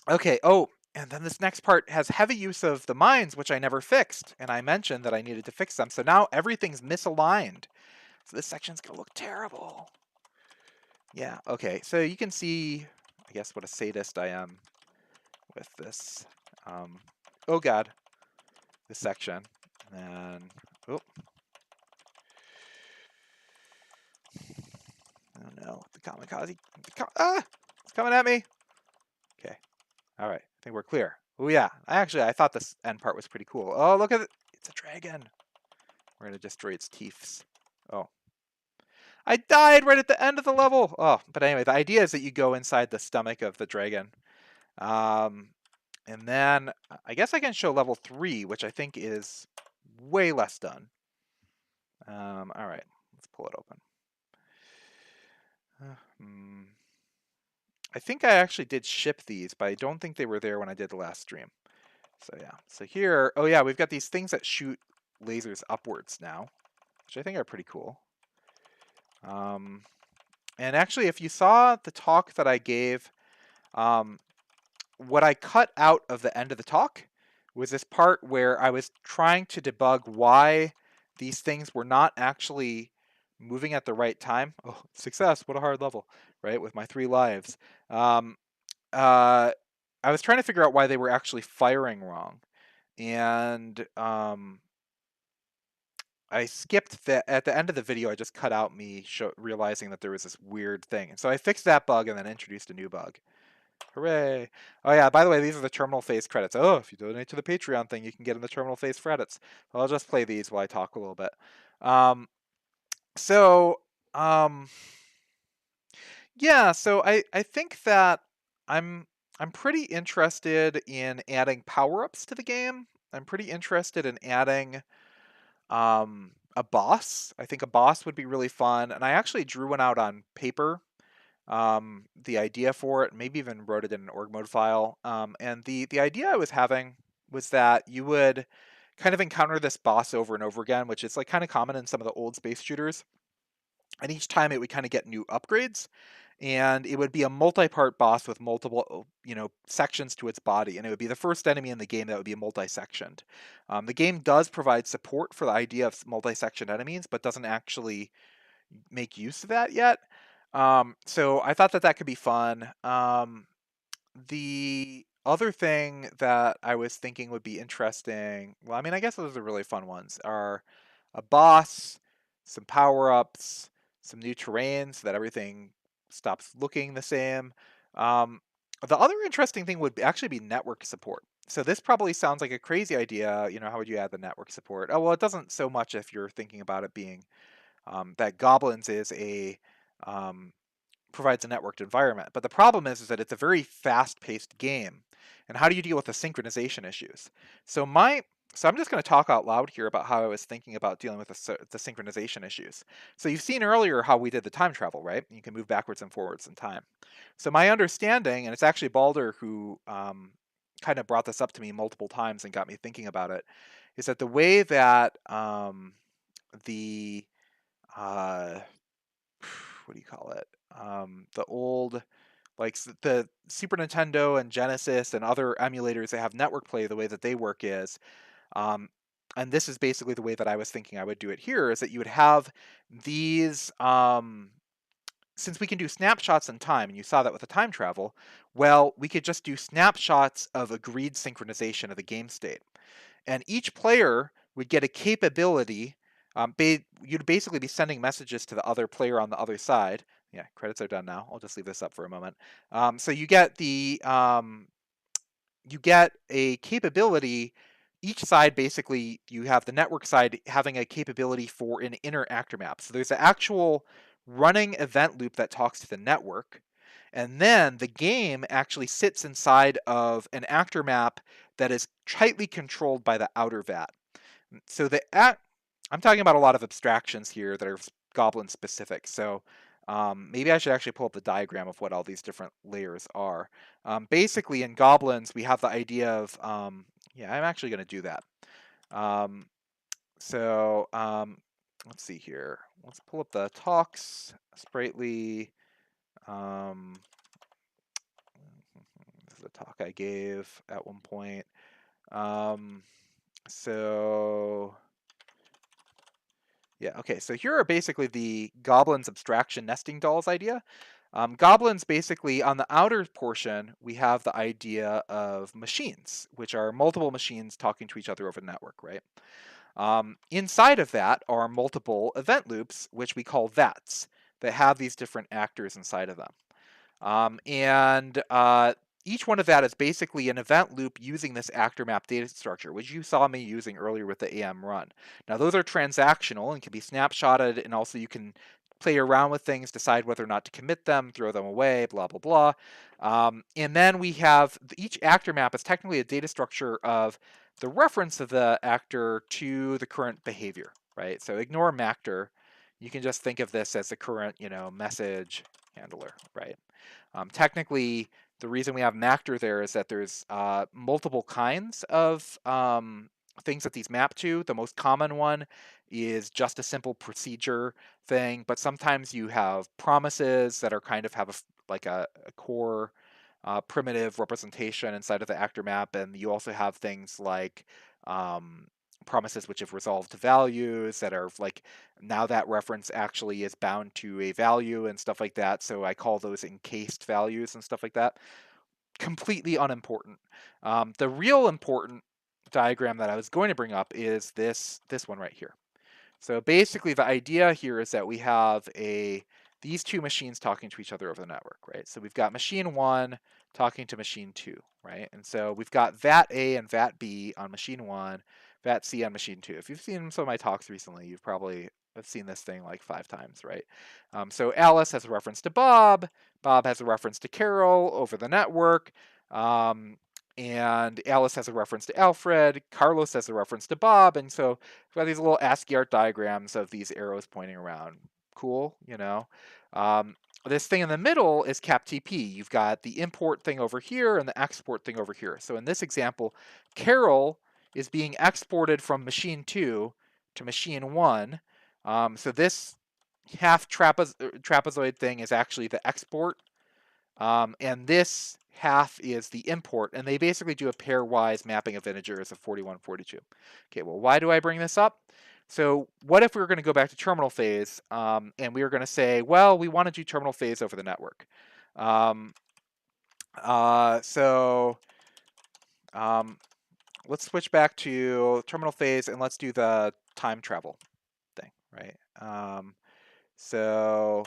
Okay, oh, and then this next part has heavy use of the mines, which I never fixed. And I mentioned that I needed to fix them. So now everything's misaligned. So this section's gonna look terrible. Yeah, okay, so you can see, I guess, what a sadist I am with this. Oh god, this section. And then, oh no, the kamikaze, it's coming at me. Okay, all right, I think we're clear. Oh yeah, I thought this end part was pretty cool. Oh, look at it, it's a dragon. We're gonna destroy its teeth. Oh. I died right at the end of the level. Oh, but anyway, the idea is that you go inside the stomach of the dragon. And then I guess I can show level 3, which I think is way less done. All right, let's pull it open. I think I actually did ship these, but I don't think they were there when I did the last stream. So yeah, so here, oh yeah, we've got these things that shoot lasers upwards now, which I think are pretty cool. And actually, if you saw the talk that I gave, what I cut out of the end of the talk was this part where I was trying to debug why these things were not actually moving at the right time. Oh, success, what a hard level, right? With my 3 lives. I was trying to figure out why they were actually firing wrong. And I skipped that at the end of the video. I just cut out me realizing that there was this weird thing. And so I fixed that bug and then introduced a new bug. Hooray. Oh yeah, by the way, these are the terminal phase credits. Oh, if you donate to the Patreon thing, you can get in the terminal phase credits. I'll just play these while I talk a little bit. Um, so, um, yeah, so I think that I'm I'm pretty interested in adding power-ups to the game. I'm pretty interested in adding a boss. I think a boss would be really fun, and I actually drew one out on paper, the idea for it, maybe even wrote it in an org mode file. And the idea I was having was that you would kind of encounter this boss over and over again, which is like kind of common in some of the old space shooters. And each time it would kind of get new upgrades, and it would be a multi-part boss with multiple, sections to its body, and it would be the first enemy in the game that would be multi-sectioned. The game does provide support for the idea of multi-sectioned enemies, but doesn't actually make use of that yet. So I thought that that could be fun. The other thing that I was thinking would be interesting, well, I mean, I guess those are really fun ones, are a boss, some power-ups, some new terrain so that everything stops looking the same. The other interesting thing would actually be network support. So this probably sounds like a crazy idea. How would you add the network support? Oh, well, it doesn't so much if you're thinking about it being that Goblins is um, provides a networked environment. But the problem is that it's a very fast-paced game. And how do you deal with the synchronization issues? So I'm just going to talk out loud here about how I was thinking about dealing with the synchronization issues. So you've seen earlier how we did the time travel, right? You can move backwards and forwards in time. So my understanding, and it's actually Balder who kind of brought this up to me multiple times and got me thinking about it, is that the way that the what do you call it? The old, like the Super Nintendo and Genesis and other emulators that have network play, the way that they work is, um, and this is basically the way that I was thinking I would do it here, is that you would have these since we can do snapshots in time, and you saw that with the time travel, well, we could just do snapshots of agreed synchronization of the game state. And each player would get a capability. You'd basically be sending messages to the other player on the other side. Yeah, credits are done now. I'll just leave this up for a moment. So you get you get a capability. Each side, basically, you have the network side having a capability for an inner actor map. So there's an actual running event loop that talks to the network. And then the game actually sits inside of an actor map that is tightly controlled by the outer vat. So I'm talking about a lot of abstractions here that are Goblin specific. So maybe I should actually pull up the diagram of what all these different layers are. Basically, in Goblins, we have the idea of, yeah, I'm actually going to do that. Um, so let's see here. Let's pull up the talks, Spritely. This is a talk I gave at one point. So yeah, okay, so here are basically the Goblins abstraction nesting dolls idea. Goblins, basically, on the outer portion, we have the idea of machines, which are multiple machines talking to each other over the network, right? Inside of that are multiple event loops, which we call VATs, that have these different actors inside of them. And each one of that is basically an event loop using this actor map data structure, which you saw me using earlier with the AM run. Now, those are transactional and can be snapshotted, and also you can play around with things, decide whether or not to commit them, throw them away, blah, blah, blah. And then we have each actor map is technically a data structure of the reference of the actor to the current behavior, right? So ignore mactor. You can just think of this as the current, message handler, right? Technically, the reason we have mactor there is that there's multiple kinds of things that these map to. The most common one is just a simple procedure thing, but sometimes you have promises that are kind of have a core primitive representation inside of the actor map, and you also have things like promises which have resolved values that are like, now that reference actually is bound to a value and stuff like that. So I call those encased values and stuff like that. Completely unimportant. The real important diagram that I was going to bring up is this one right here. So basically, the idea here is that we have these two machines talking to each other over the network, right? So we've got machine 1 talking to machine 2, right? And so we've got VAT A and VAT B on machine 1, VAT C on machine 2. If you've seen some of my talks recently, you've probably seen this thing like 5 times, right? So Alice has a reference to Bob. Bob has a reference to Carol over the network. And Alice has a reference to Alfred. Carlos has a reference to Bob. And so we've got these little ASCII art diagrams of these arrows pointing around. Cool, this thing in the middle is capTP. You've got the import thing over here and the export thing over here. So in this example, Carol is being exported from machine 2 to machine 1. So this half trapezoid thing is actually the export. And this half is the import, and they basically do a pairwise mapping of integers of 41, 42. Okay, well, why do I bring this up? So what if we were going to go back to terminal phase, and we were going to say, well, we want to do terminal phase over the network. Let's switch back to terminal phase, and let's do the time travel thing, right? So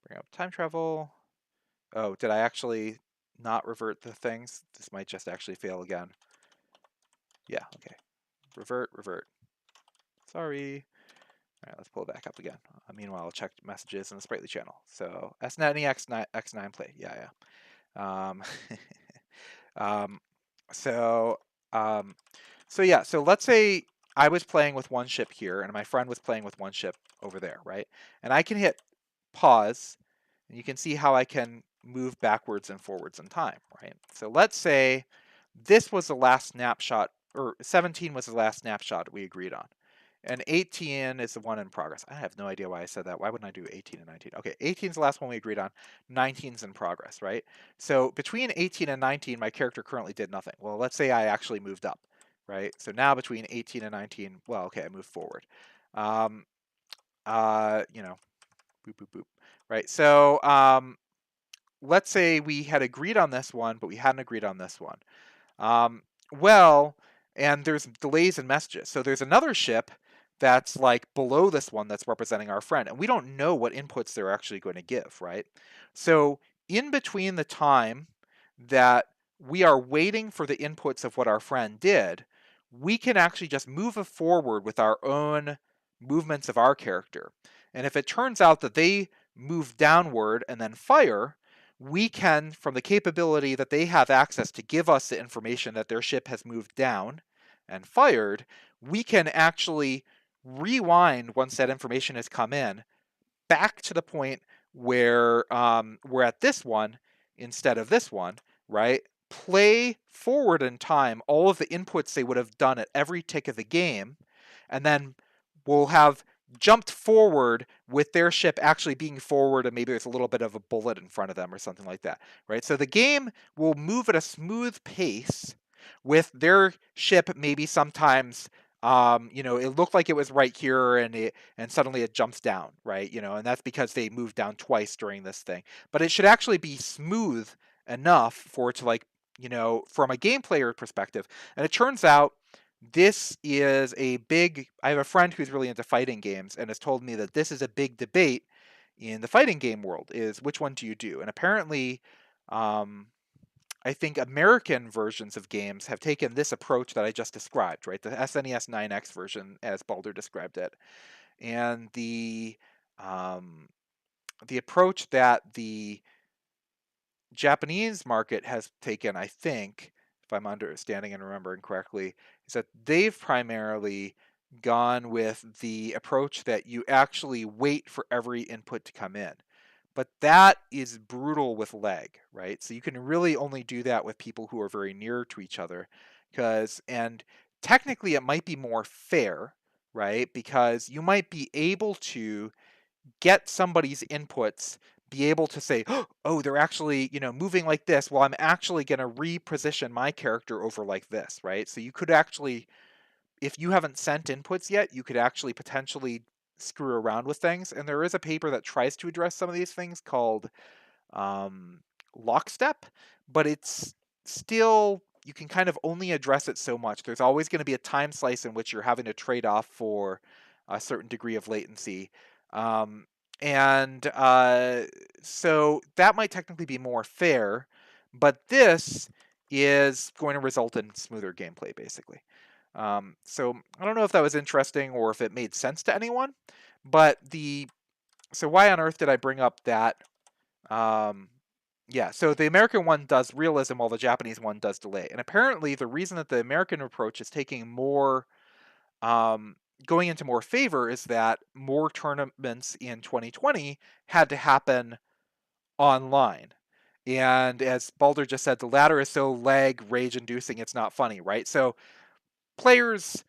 bring up time travel. Oh, did I actually not revert the things? This might just actually fail again. Yeah, okay. Revert. Sorry. All right, let's pull it back up again. Meanwhile, I'll check messages in the Spritely channel. So SNET X9 play. Yeah. So let's say I was playing with one ship here and my friend was playing with one ship over there, right? And I can hit pause, and you can see how I can move backwards and forwards in time, right? So let's say this was the last snapshot, or 17 was the last snapshot we agreed on. And 18 is the one in progress. I have no idea why I said that. Why wouldn't I do 18 and 19? Okay, 18 is the last one we agreed on. 19 is in progress, right? So between 18 and 19, my character currently did nothing. Well, let's say I actually moved up, right? So now between 18 and 19, well, okay, I moved forward. Boop, boop, boop. right? So let's say we had agreed on this one, but we hadn't agreed on this one. Um, well, and there's delays in messages. So there's another ship that's like below this one that's representing our friend, and we don't know what inputs they're actually going to give, right? So in between the time that we are waiting for the inputs of what our friend did, we can actually just move forward with our own movements of our character. And if it turns out that they move downward and then fire, we can, from the capability that they have access to give us the information that their ship has moved down and fired, we can actually rewind once that information has come in back to the point where we're at this one instead of this one, right? Play forward in time all of the inputs they would have done at every tick of the game, and then we'll have jumped forward with their ship actually being forward, and maybe there's a little bit of a bullet in front of them or something like that, right? So the game will move at a smooth pace with their ship maybe sometimes it looked like it was right here and suddenly it jumps down, right? And that's because they moved down twice during this thing. But it should actually be smooth enough for it to from a game player perspective. And it turns out this is I have a friend who's really into fighting games and has told me that this is a big debate in the fighting game world is which one do you do? And apparently, um, I think American versions of games have taken this approach that I just described, right? The SNES 9X version, as Baldur described it, and um, the approach that the Japanese market has taken, I think, if I'm understanding and remembering correctly, is that they've primarily gone with the approach that you actually wait for every input to come in. But that is brutal with lag, right? So you can really only do that with people who are very near to each other, and technically it might be more fair, right? Because you might be able to get somebody's inputs, be able to say, oh, they're actually, moving like this. Well, I'm actually going to reposition my character over like this, right? So you could actually, if you haven't sent inputs yet, you could actually potentially screw around with things. And there is a paper that tries to address some of these things called um, lockstep, but it's still, you can kind of only address it so much. There's always going to be a time slice in which you're having to trade off for a certain degree of latency. Um, and so that might technically be more fair, but this is going to result in smoother gameplay, basically. So I don't know if that was interesting or if it made sense to anyone, but so why on earth did I bring up that? Um, yeah, so the American one does realism while the Japanese one does delay. And apparently the reason that the American approach is taking more, um, going into more favor is that more tournaments in 2020 had to happen online. And as Baldur just said, the latter is so lag rage inducing, it's not funny, right? So players,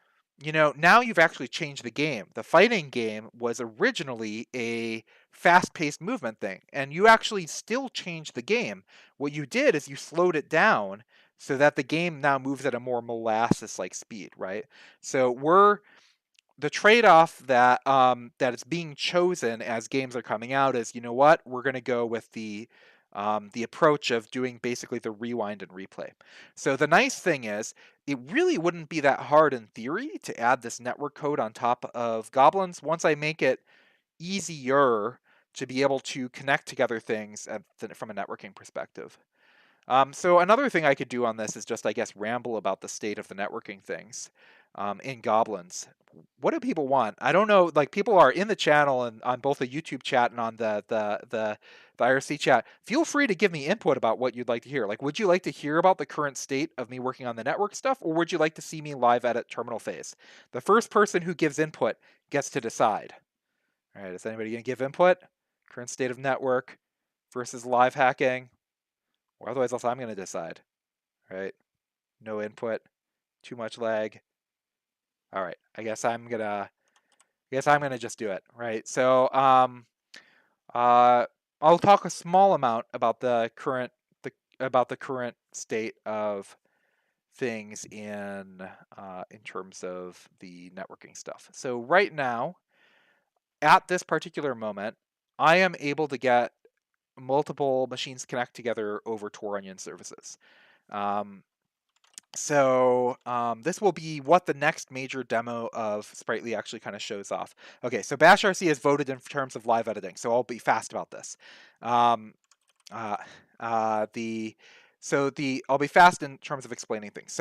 now you've actually changed the game. The fighting game was originally a fast-paced movement thing, and you actually still changed the game. What you did is you slowed it down so that the game now moves at a more molasses-like speed, right? So the trade-off that is being chosen as games are coming out is, what, we're going to go with the approach of doing basically the rewind and replay. So the nice thing is, it really wouldn't be that hard in theory to add this network code on top of Goblins once I make it easier to be able to connect together things from a networking perspective. So another thing I could do on this is just, I guess, ramble about the state of the networking things in Goblins. What do people want? I don't know. Like, people are in the channel and on both the YouTube chat and on the IRC chat. Feel free to give me input about what you'd like to hear. Like, would you like to hear about the current state of me working on the network stuff, or would you like to see me live edit terminal phase? The first person who gives input gets to decide. All right, is anybody going to give input? Current state of network versus live hacking? Or otherwise, else I'm going to decide, right? No input, too much lag. All right, I guess I'm gonna just do it, right? So uh, I'll talk a small amount about the current state of things in terms of the networking stuff. So right now, at this particular moment, I am able to get multiple machines connect together over Tor Onion services. Um, this will be what the next major demo of Spritely actually kind of shows off. Okay, so Bash RC is voted in terms of live editing, so I'll be fast about this. Um, uh, I'll be fast in terms of explaining things.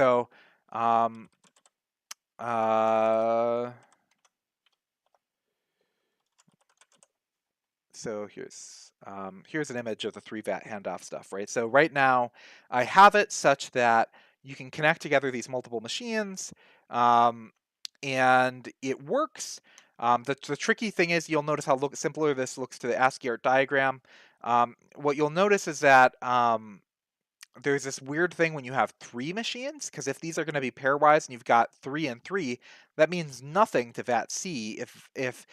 Um, uh, so here's an image of the 3-vat handoff stuff, right? So right now I have it such that you can connect together these multiple machines, and it works. The tricky thing is you'll notice how simpler this looks to the ASCII art diagram. What you'll notice is that there's this weird thing when you have 3 machines, because if these are going to be pairwise and you've got 3 and 3, that means nothing to VAT C. If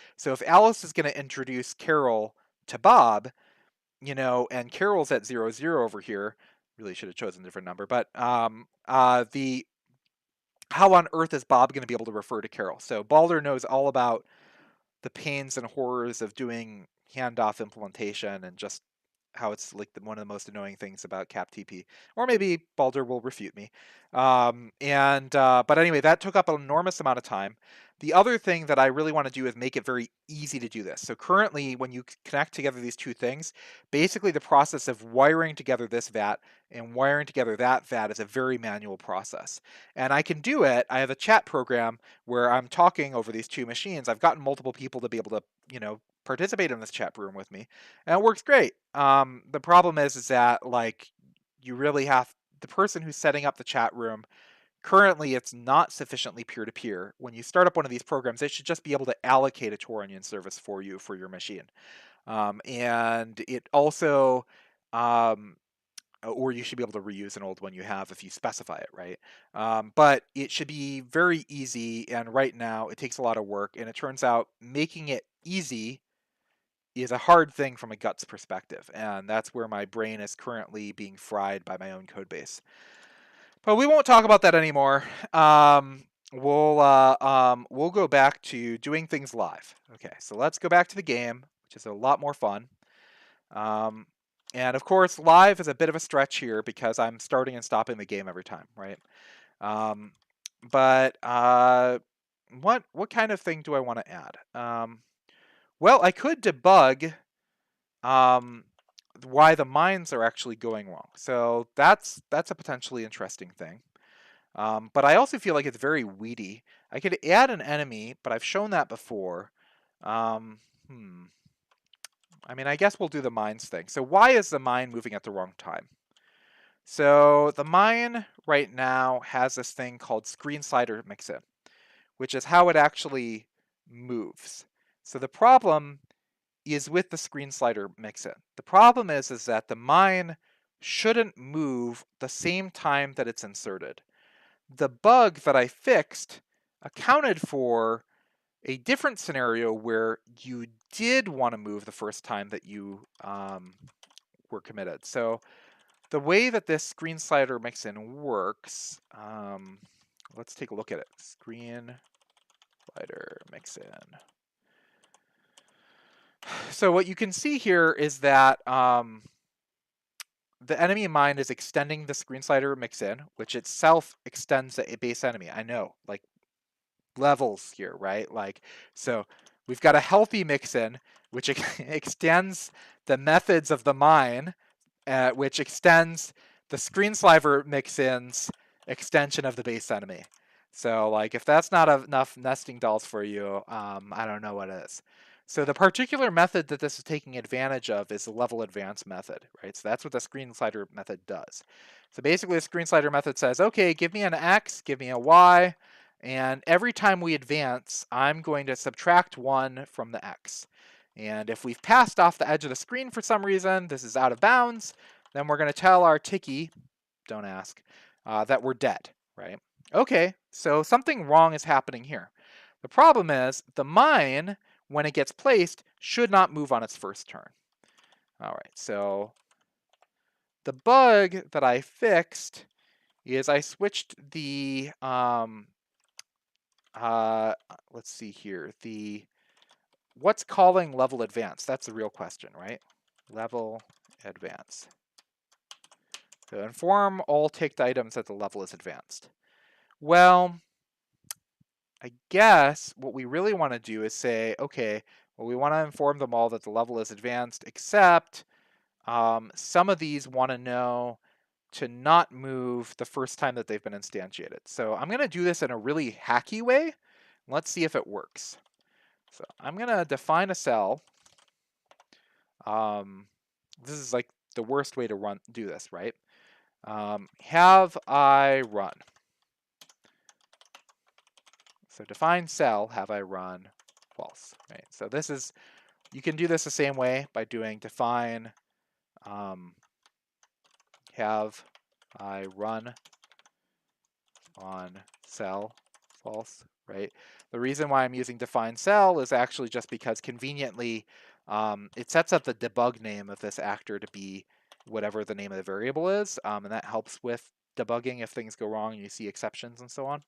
Alice is going to introduce Carol to Bob, and Carol's at 0, 0 over here, really should have chosen a different number, but the how on earth is Bob going to be able to refer to Carol? So Balder knows all about the pains and horrors of doing handoff implementation and just how it's like one of the most annoying things about CapTP. Or maybe Balder will refute me. But anyway, that took up an enormous amount of time. The other thing that I really want to do is make it very easy to do this. So currently, when you connect together these two things, basically the process of wiring together this VAT and wiring together that VAT is a very manual process. And I can do it. I have a chat program where I'm talking over these two machines. I've gotten multiple people to be able to, participate in this chat room with me, and it works great. The problem is that like you really have the person who's setting up the chat room. Currently, it's not sufficiently peer-to-peer. When you start up one of these programs, it should just be able to allocate a Tor Onion service for you for your machine, and it also. Or you should be able to reuse an old one you have if you specify it, right? But it should be very easy, and right now it takes a lot of work, and it turns out making it easy is a hard thing from a guts perspective, and that's where my brain is currently being fried by my own code base. But we won't talk about that anymore. We'll go back to doing things live. Okay, so let's go back to the game, which is a lot more fun. And of course, live is a bit of a stretch here because I'm starting and stopping the game every time, right? Um, but what kind of thing do I want to add? Well, I could debug um, why the mines are actually going wrong. So that's a potentially interesting thing. But I also feel like it's very weedy. I could add an enemy, but I've shown that before. Um, hmm. I mean, I guess we'll do the mines thing. So why is the mine moving at the wrong time? So the mine right now has this thing called screen slider mix-in, which is how it actually moves. So the problem is with the screen slider mix-in. The problem is that the mine shouldn't move the same time that it's inserted. The bug that I fixed accounted for a different scenario where you did want to move the first time that you were committed. So the way that this screen slider mix-in works, let's take a look at it. Screen slider mix-in. So what you can see here is that the enemy in mind is extending the screen slider mix-in, which itself extends the base enemy. I know, like levels here, right? Like, so we've got a healthy mix-in, which extends the methods of the mine, which extends the screen slider mix-in's extension of the base enemy. So like, if that's not enough nesting dolls for you, I don't know what is. So the particular method that this is taking advantage of is the level advance method, right? So that's what the screen slider method does. So basically the screen slider method says, okay, give me an X, give me a Y, and every time we advance, I'm going to subtract 1 from the X. And if we've passed off the edge of the screen for some reason, this is out of bounds, then we're going to tell our Tiki, don't ask, that we're dead, right? Okay, so something wrong is happening here. The problem is the mine, when it gets placed, should not move on its first turn. All right, so the bug that I fixed is I switched the, let's see here, the what's calling level advance? That's the real question, right? Level advance. So inform all ticked items that the level is advanced. Well, I guess what we really want to do is say, okay, well, we want to inform them all that the level is advanced, except some of these want to know to not move the first time that they've been instantiated. So I'm going to do this in a really hacky way. Let's see if it works. So I'm going to define a cell. This is like the worst way to do this, right? Have I run. So define cell, have I run, false, right? So this is, you can do this the same way by doing define have I run on cell, false, right? The reason why I'm using define cell is actually just because conveniently it sets up the debug name of this actor to be whatever the name of the variable is, and that helps with debugging if things go wrong and you see exceptions and so on.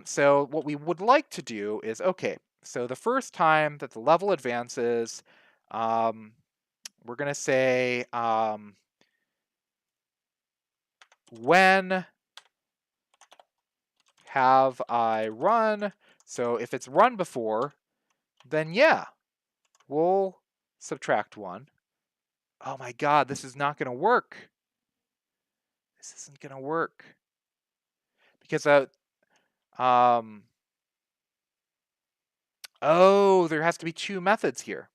So what we would like to do is, okay, so the first time that the level advances, we're going to say when have I run? So if it's run before, then yeah, we'll subtract 1. Oh my god, this is not going to work. This isn't going to work. Because, oh, there has to be 2 methods here.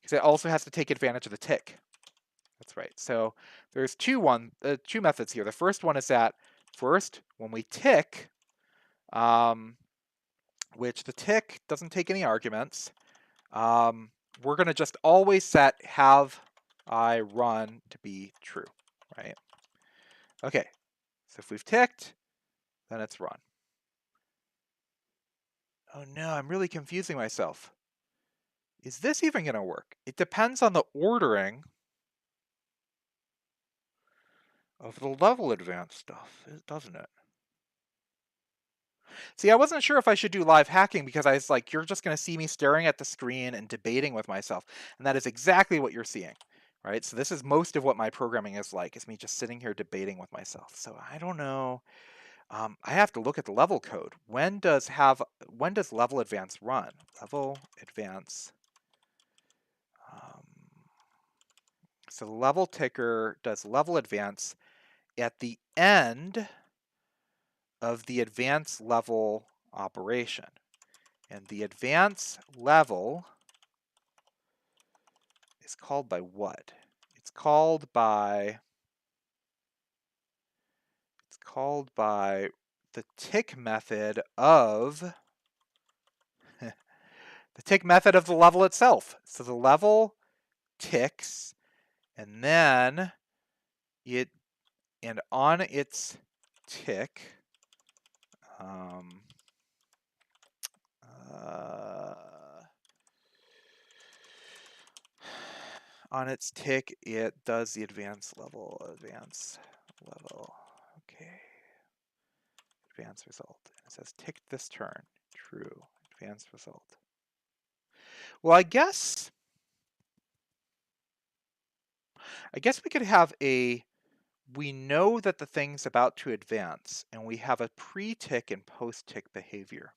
Because it also has to take advantage of the tick. That's right. So there's two methods here. The first one is that first, when we tick, which the tick doesn't take any arguments, we're going to just always set have I run to be true, right? Okay, so if we've ticked, then it's run. Oh no, I'm really confusing myself. Is this even going to work? It depends on the ordering of the level advance stuff, doesn't it? See, I wasn't sure if I should do live hacking because I was like, you're just going to see me staring at the screen and debating with myself. And that is exactly what you're seeing, right? So this is most of what my programming is like, is me just sitting here debating with myself. So I don't know. I have to look at the level code. When does level advance run? Level advance. So the level ticker does level advance at the end of the advance level operation. And the advance level is called by what? It's called by the tick method of the level itself. So the level ticks, and then on its tick, on its tick, it does the advance level. Okay. Advance result. And it says tick this turn. True. Advance result. Well, I guess we could have we know that the thing's about to advance, and we have a pre-tick and post-tick behavior.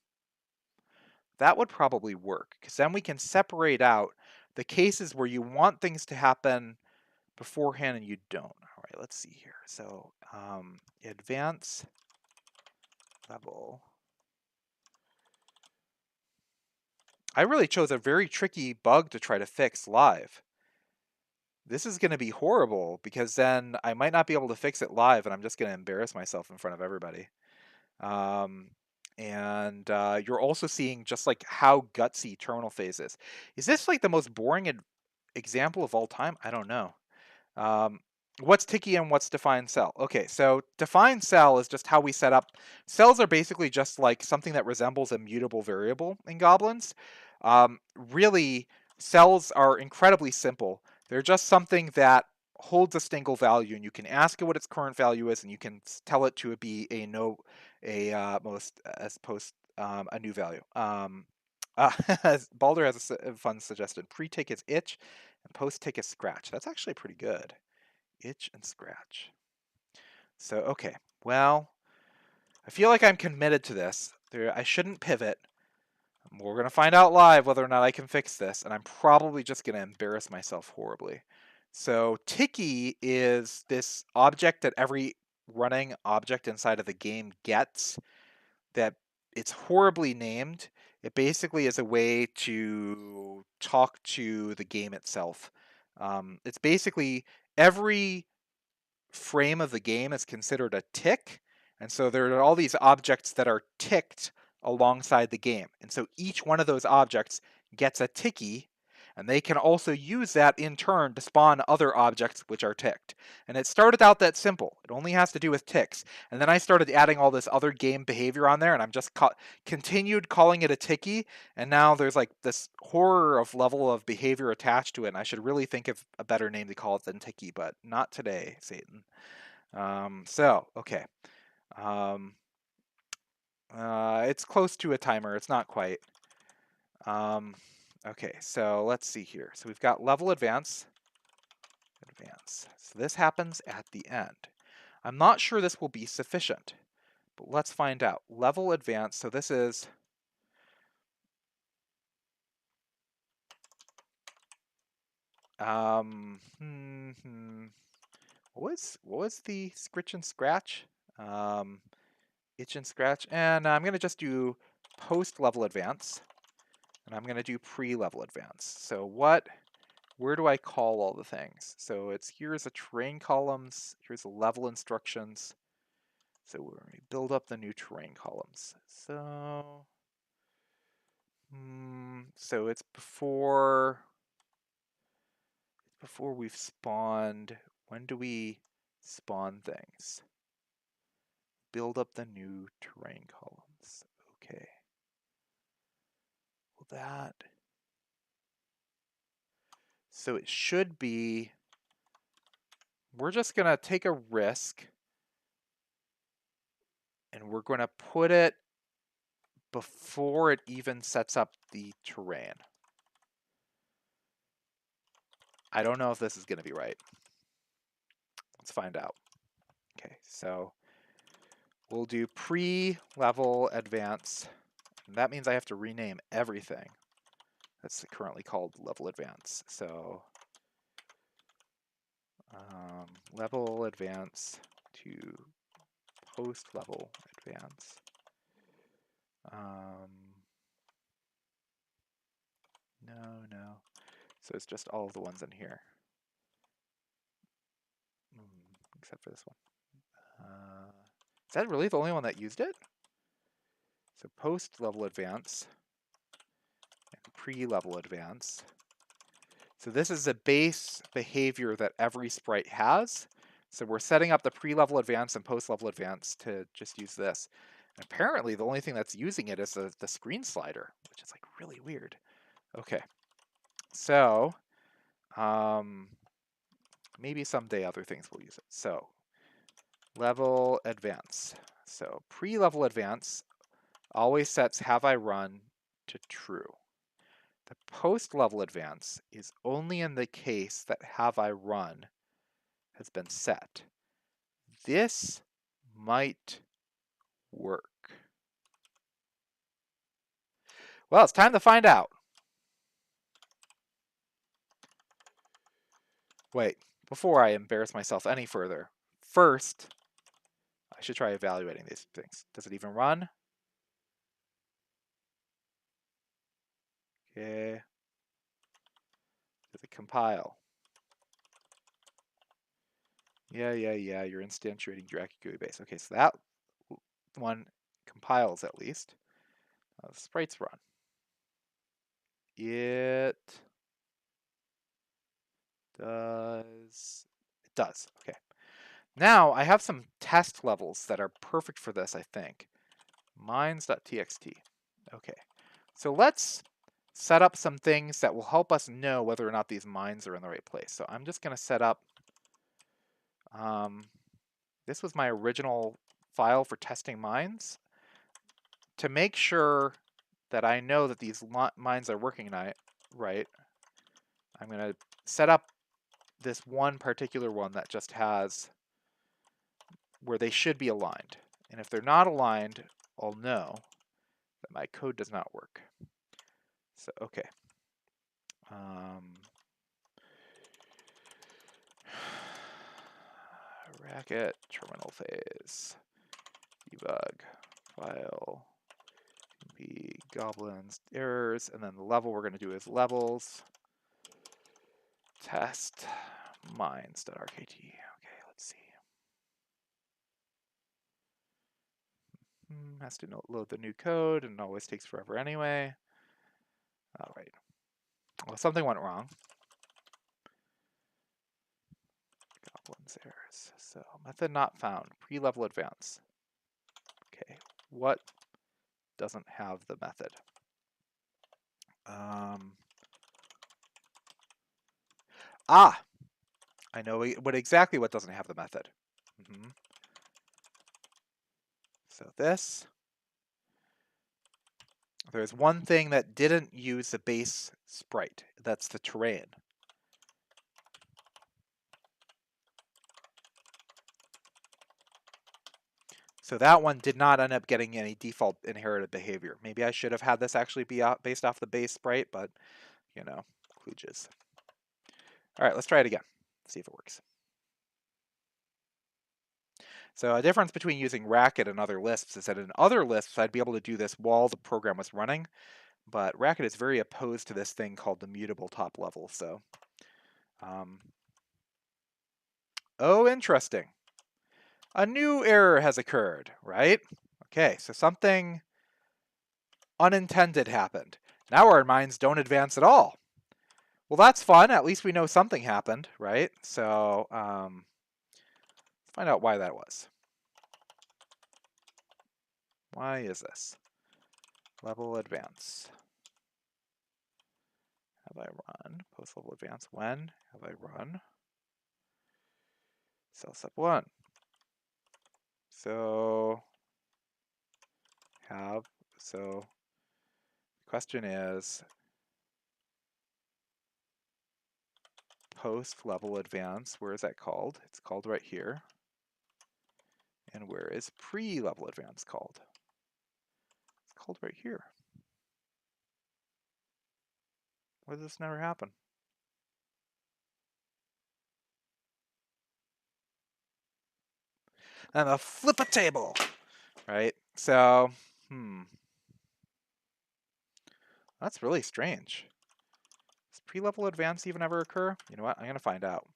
That would probably work, because then we can separate out the cases where you want things to happen beforehand and you don't. All right, let's see here. So advance level. I really chose a very tricky bug to try to fix live. This is going to be horrible because then I might not be able to fix it live and I'm just going to embarrass myself in front of everybody. And you're also seeing just like how gutsy terminal phase is. Is this like the most boring example of all time? I don't know. What's ticky and what's defined cell? Okay, so defined cell is just how we set up. Cells are basically just like something that resembles a mutable variable in Goblins. Really, cells are incredibly simple. They're just something that holds a single value, and you can ask it what its current value is, and you can tell it to be a new value. Balder has a fun suggestion. Pre-tick is itch, and post-tick is scratch. That's actually pretty good. Itch and scratch. So, okay. Well, I feel like I'm committed to this. I shouldn't pivot. We're going to find out live whether or not I can fix this, and I'm probably just going to embarrass myself horribly. So Tiki is this object that every running object inside of the game gets that it's horribly named. It basically is a way to talk to the game itself. It's basically every frame of the game is considered a tick. And so there are all these objects that are ticked alongside the game. And so each one of those objects gets a ticky, and they can also use that in turn to spawn other objects which are ticked. And it started out that simple. It only has to do with ticks. And then I started adding all this other game behavior on there, and I'm just continued calling it a ticky. And now there's like this horror of level of behavior attached to it. And I should really think of a better name to call it than ticky, but not today, Satan. Okay. Um, it's close to a timer. It's not quite. Okay, so let's see here. So we've got level advance. So this happens at the end. I'm not sure this will be sufficient, but let's find out. Level advance. So this is what was the scritch and scratch? Itch and scratch, and I'm gonna just do post level advance, and I'm gonna do pre-level advance. So where do I call all the things? So here's the terrain columns, here's the level instructions. So we're going to build up the new terrain columns. So it's before we've spawned. When do we spawn things? Build up the new terrain columns. Okay. Well, so it should be, we're just going to take a risk, and we're going to put it before it even sets up the terrain. I don't know if this is going to be right. Let's find out. Okay, so we'll do pre-level advance. And that means I have to rename everything that's currently called level advance. So level advance to post-level advance. No. So it's just all of the ones in here. Except for this one. Is that really the only one that used it? So post-level advance and pre-level advance. So this is a base behavior that every sprite has. So we're setting up the pre-level advance and post-level advance to just use this. And apparently the only thing that's using it is the screen slider, which is like really weird. Okay, so maybe someday other things will use it. So level advance. So pre-level advance always sets have I run to true. The post-level advance is only in the case that have I run has been set. This might work. Well, it's time to find out. Wait, before I embarrass myself any further, first, I should try evaluating these things. Does it even run? Okay. Does it compile? Yeah, you're instantiating your GUI base. Okay, so that one compiles at least. The sprites run. It does. It does. Okay. Now I have some test levels that are perfect for this, I think. Mines.txt. Okay. So let's set up some things that will help us know whether or not these mines are in the right place. So I'm just going to set up, this was my original file for testing mines. To make sure that I know that these mines are working right, I'm going to set up this one particular one that just has where they should be aligned. And if they're not aligned, I'll know that my code does not work. So, okay. Racket, terminal phase, debug, file, be goblins, errors, and then the level we're going to do is levels, test, mines.rkt. Okay, let's see. Has to load the new code, and it always takes forever anyway. All right. Well, something went wrong. Goblins errors. So method not found. Pre-level advance. Okay. What doesn't have the method? I know exactly what doesn't have the method. So this. There's one thing that didn't use the base sprite. That's the terrain. So that one did not end up getting any default inherited behavior. Maybe I should have had this actually be based off the base sprite, but, you know, kludges. All right, let's try it again. See if it works. So a difference between using Racket and other Lisps is that in other Lisps, I'd be able to do this while the program was running, but Racket is very opposed to this thing called the mutable top level. So, oh, interesting. A new error has occurred, right? Okay, so something unintended happened. Now our mines don't advance at all. Well, that's fun. At least we know something happened, right? So let's find out why that was. Why is this? Level advance. Have I run? Post level advance. When have I run? Cell step 1. So the question is post level advance. Where is that called? It's called right here. And where is pre-level advance called? It's called right here. Why does this never happen? I'm a flip a table, right? So, that's really strange. Does pre-level advance even ever occur? You know what? I'm going to find out.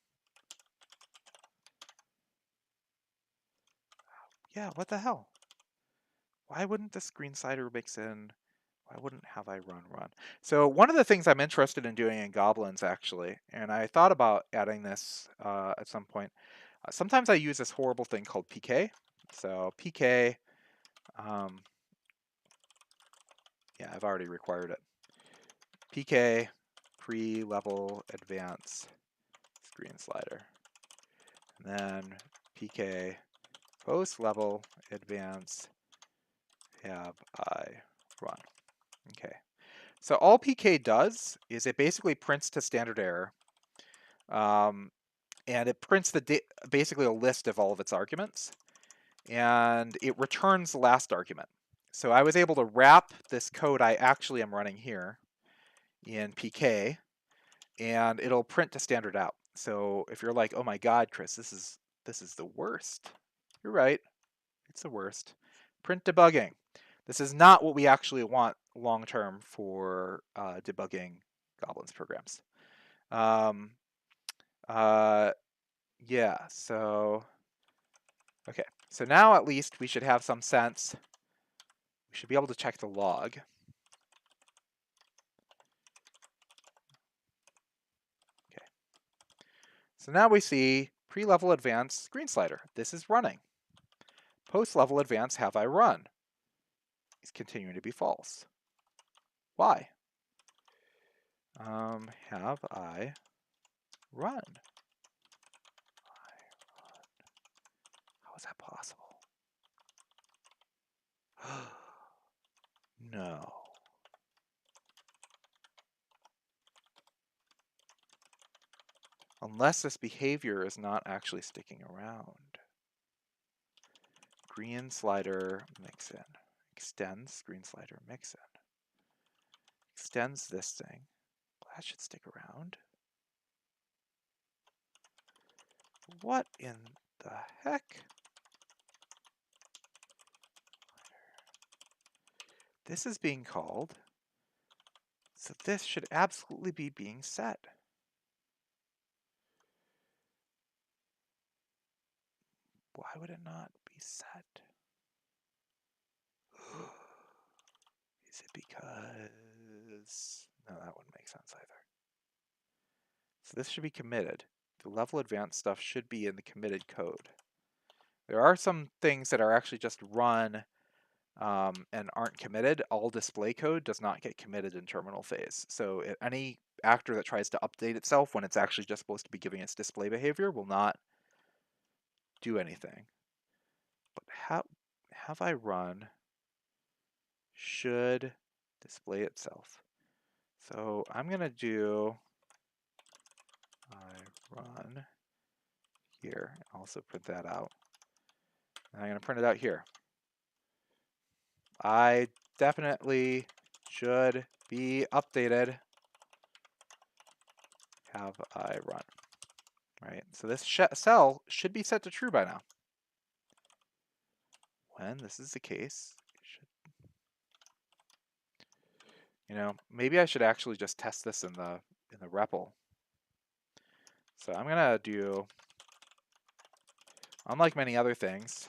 Yeah, what the hell? Why wouldn't the screen slider mix in? Why wouldn't have I run? So one of the things I'm interested in doing in Goblins, actually, and I thought about adding this at some point, sometimes I use this horrible thing called PK. So PK, yeah, I've already required it. PK, pre-level advance screen slider. And then PK, post-level advance have I run. Okay. So all PK does is it basically prints to standard error. And it prints basically a list of all of its arguments. And it returns the last argument. So I was able to wrap this code I actually am running here in PK, and it'll print to standard out. So if you're like, oh my God, Chris, this is the worst. You're right. It's the worst. Print debugging. This is not what we actually want long term for debugging Goblins programs. Yeah, so, okay. So now at least we should have some sense. We should be able to check the log. Okay. So now we see pre-level advance screen slider. This is running. Post-level advance have I run? It's continuing to be false. Why? Have I run? How is that possible? No. unless this behavior is not actually sticking around. Green slider mix in. Extends green slider mix in. Extends this thing. Well, that should stick around. What in the heck? This is being called. So this should absolutely be being set. Why would it not be set? Is it because... No, that wouldn't make sense either. So this should be committed. The level advanced stuff should be in the committed code. There are some things that are actually just run and aren't committed. All display code does not get committed in terminal phase. So any actor that tries to update itself when it's actually just supposed to be giving its display behavior will not do anything. But have I run should display itself. So I'm going to do I run here. Also print that out. And I'm going to print it out here. I definitely should be updated. Have I run. Right, so this cell should be set to true by now. When this is the case, maybe I should actually just test this in the REPL. So I'm gonna do, unlike many other things,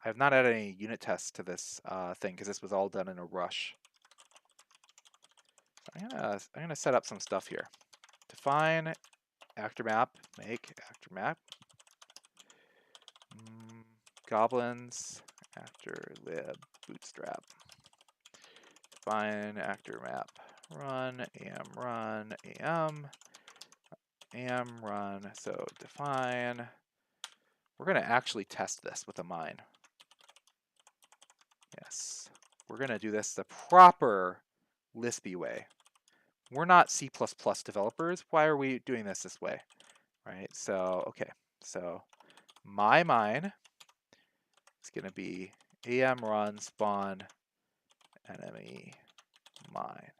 I have not added any unit tests to this thing because this was all done in a rush. So I'm gonna set up some stuff here. Define actor map, make actor map. Goblins, actor lib, bootstrap. Define actor map. Run, am, run. So define. We're going to actually test this with a mine. Yes. We're going to do this the proper Lispy way. We're not C++ developers. Why are we doing this way? Right? So, okay. So my mine is going to be am run spawn enemy mine.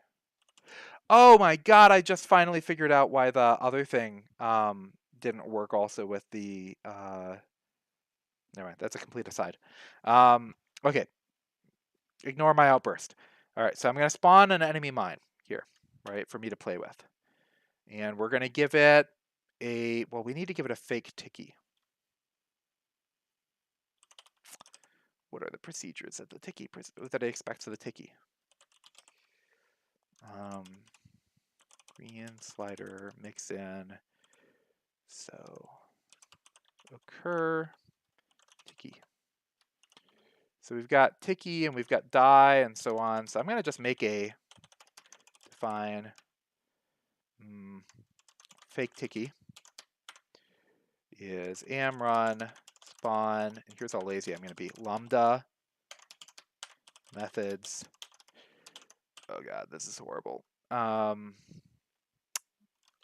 Oh my god, I just finally figured out why the other thing didn't work also with the... never mind, that's a complete aside. Okay, ignore my outburst. All right, so I'm going to spawn an enemy mine here, right, for me to play with. And we're going to give it a... Well, we need to give it a fake ticky. What are the procedures that that it expects of the ticky? Green slider mix in. So occur ticky. So we've got ticky and we've got die and so on. So I'm going to just make a define fake ticky is am run spawn, and here's how lazy I'm going to be, lambda methods. Oh god, this is horrible.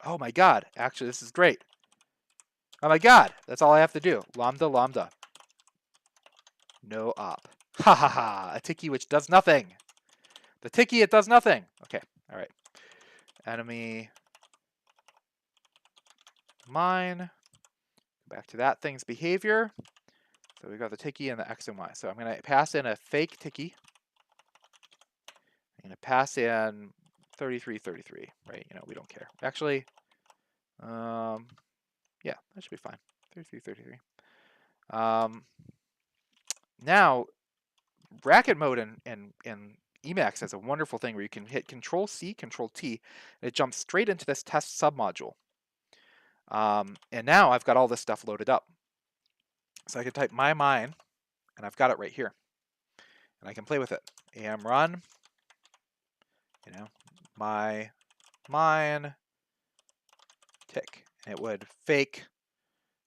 Oh my god, actually this is great. Oh my god, that's all I have to do. Lambda. No op. Ha ha ha, a ticky which does nothing. The ticky, it does nothing. Okay, all right. Enemy mine. Back to that thing's behavior. So we've got the ticky and the x and y. So I'm going to pass in a fake ticky. I'm going to pass in 3333, right? We don't care. Actually, yeah, that should be fine. 3333. Now, bracket mode in Emacs has a wonderful thing where you can hit Control-C, Control-T, and it jumps straight into this test submodule. And now I've got all this stuff loaded up. So I can type my mine, and I've got it right here. And I can play with it. Am run, my mine tick. And it would fake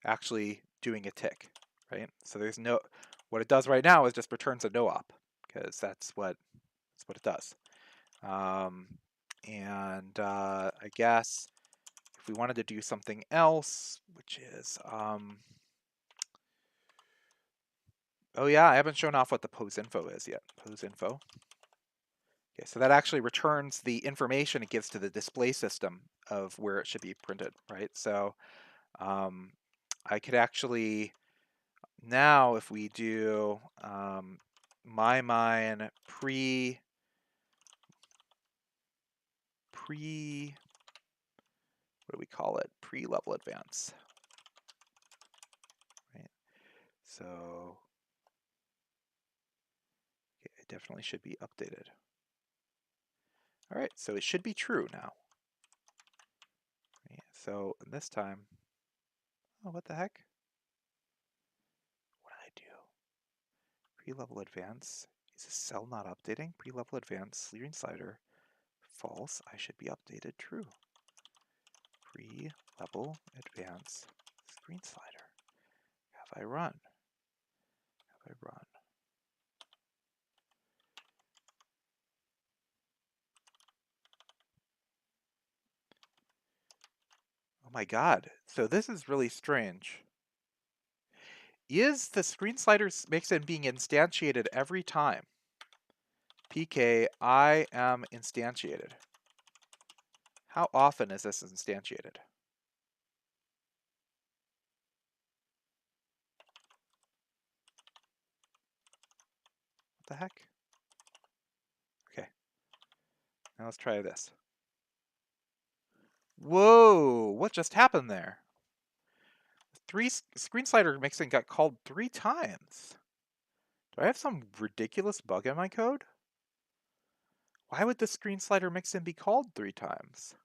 actually doing a tick, right? So there's no, what it does right now is just returns a no op, because that's what it does. I guess if we wanted to do something else, which is, oh yeah, I haven't shown off what the pose info is yet. Pose info. Okay, so that actually returns the information it gives to the display system of where it should be printed, right? So I could actually, now if we do mine what do we call it? Pre-level advance, right? So okay, it definitely should be updated. All right, so it should be true now. Right, so this time, oh, what the heck? What did I do? Pre-level advance, is this cell not updating? Pre-level advance, screen slider, false, I should be updated true. Pre-level advance, screen slider. Have I run? Have I run? Oh my god, so this is really strange. Is the screen slider mixin being instantiated every time? PK, I am instantiated. How often is this instantiated? What the heck? Okay, now let's try this. Whoa, what just happened there? Screen slider mixin got called 3 times. Do I have some ridiculous bug in my code? Why would the screen slider mixin be called 3 times?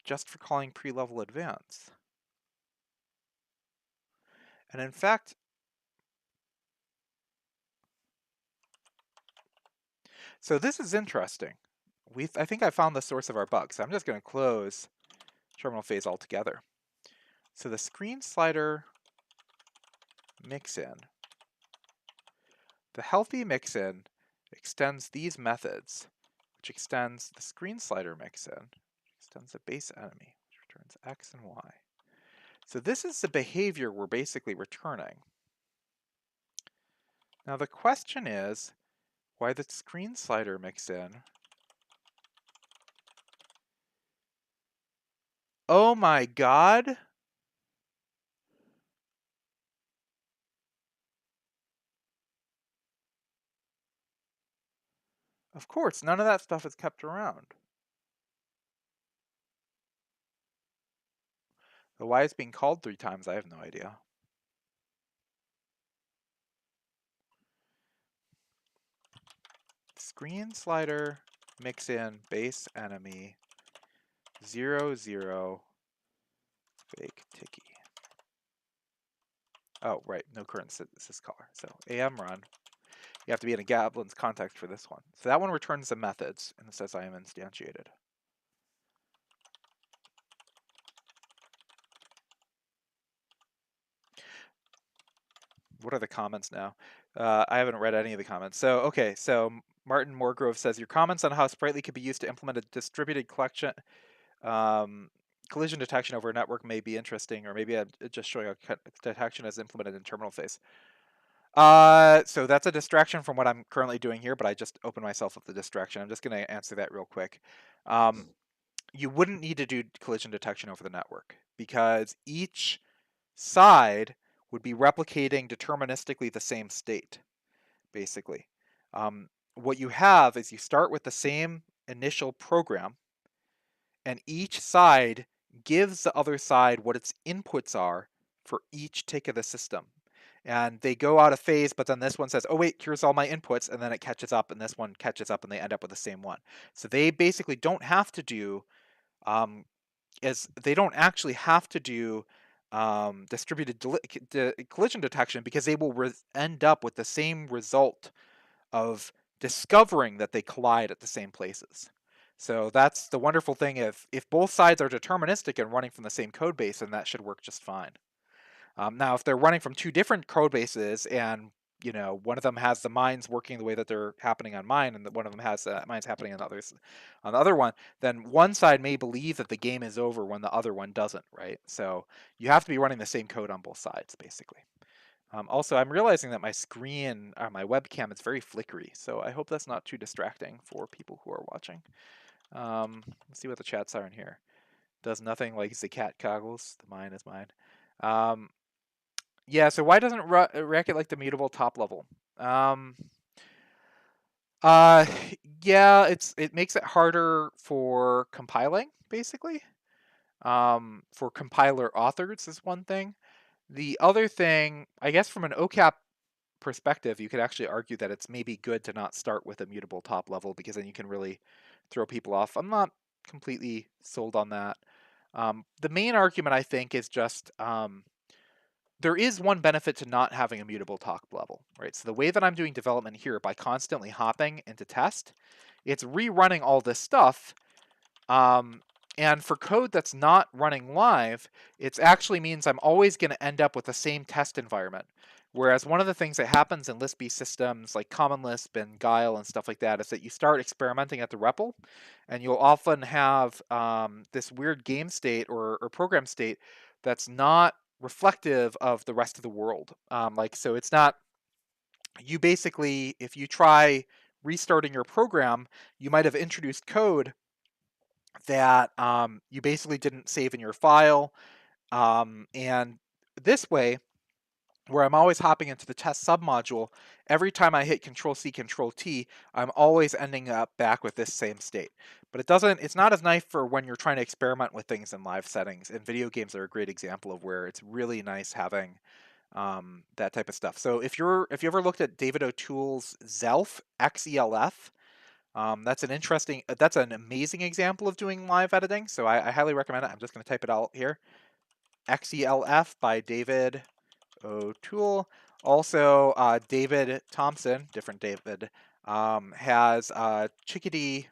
Just for calling pre-level advance. And in fact, so this is interesting. I think I found the source of our bug, so I'm just going to close terminal phase altogether. So the screen slider mixin, the healthy mixin extends these methods, which extends the screen slider mixin, extends the base enemy, which returns X and Y. So this is the behavior we're basically returning. Now the question is, why the screen slider mixin? Oh my god! Of course, none of that stuff is kept around. But why it's being called 3 times, I have no idea. Screen slider mixin base enemy 0, fake ticky. Oh, right, no current syscaller. So am run. You have to be in a Goblin's context for this one. So that one returns the methods and it says I am instantiated. What are the comments now? I haven't read any of the comments. So, okay, so Martin Moregrove says, your comments on how Spritely could be used to implement a distributed collection, collision detection over a network may be interesting, or maybe I'm just showing a detection as implemented in terminal phase. So that's a distraction from what I'm currently doing here, but I just opened myself up the distraction. I'm just going to answer that real quick. You wouldn't need to do collision detection over the network because each side would be replicating deterministically the same state, basically. What you have is you start with the same initial program, and each side gives the other side what its inputs are for each tick of the system. And they go out of phase, but then this one says, oh wait, here's all my inputs, and then it catches up, and this one catches up, and they end up with the same one. So they basically don't have to do, they don't actually have to do distributed collision detection because they will end up with the same result of discovering that they collide at the same places. So that's the wonderful thing. If both sides are deterministic and running from the same code base, then that should work just fine. Now, if they're running from 2 different code bases and you know, one of them has the mines working the way that they're happening on mine, and one of them has mines happening on the other one, then one side may believe that the game is over when the other one doesn't, right? So you have to be running the same code on both sides, basically. Also, I'm realizing that my screen, or my webcam, is very flickery, so I hope that's not too distracting for people who are watching. Let's see what the chats are in here. Does nothing like the cat coggles. The mine is mine. Yeah, so why doesn't Racket like the mutable top level? Um, uh, yeah, it makes it harder for compiling, basically. For compiler authors is one thing. The other thing, I guess from an OCAP perspective, you could actually argue that it's maybe good to not start with a mutable top level because then you can really throw people off. I'm not completely sold on that. The main argument, I think, is just there is one benefit to not having a mutable top level, right? So the way that I'm doing development here, by constantly hopping into test, it's rerunning all this stuff. And for code that's not running live, it actually means I'm always going to end up with the same test environment. Whereas one of the things that happens in Lisp systems like Common Lisp and Guile and stuff like that is that you start experimenting at the REPL, and you'll often have this weird game state or program state that's not reflective of the rest of the world. So it's not, you basically, if you try restarting your program, you might have introduced code that you basically didn't save in your file. And this way, where I'm always hopping into the test submodule, every time I hit Control C, Control T, I'm always ending up back with this same state. But it's not as nice for when you're trying to experiment with things in live settings, and video games are a great example of where it's really nice having that type of stuff. So if you ever looked at David O'Toole's Xelf, XELF, that's an amazing example of doing live editing. So I highly recommend it. I'm just going to type it out here. XELF by David O'Toole. Also, David Thompson, different David, has Chickadee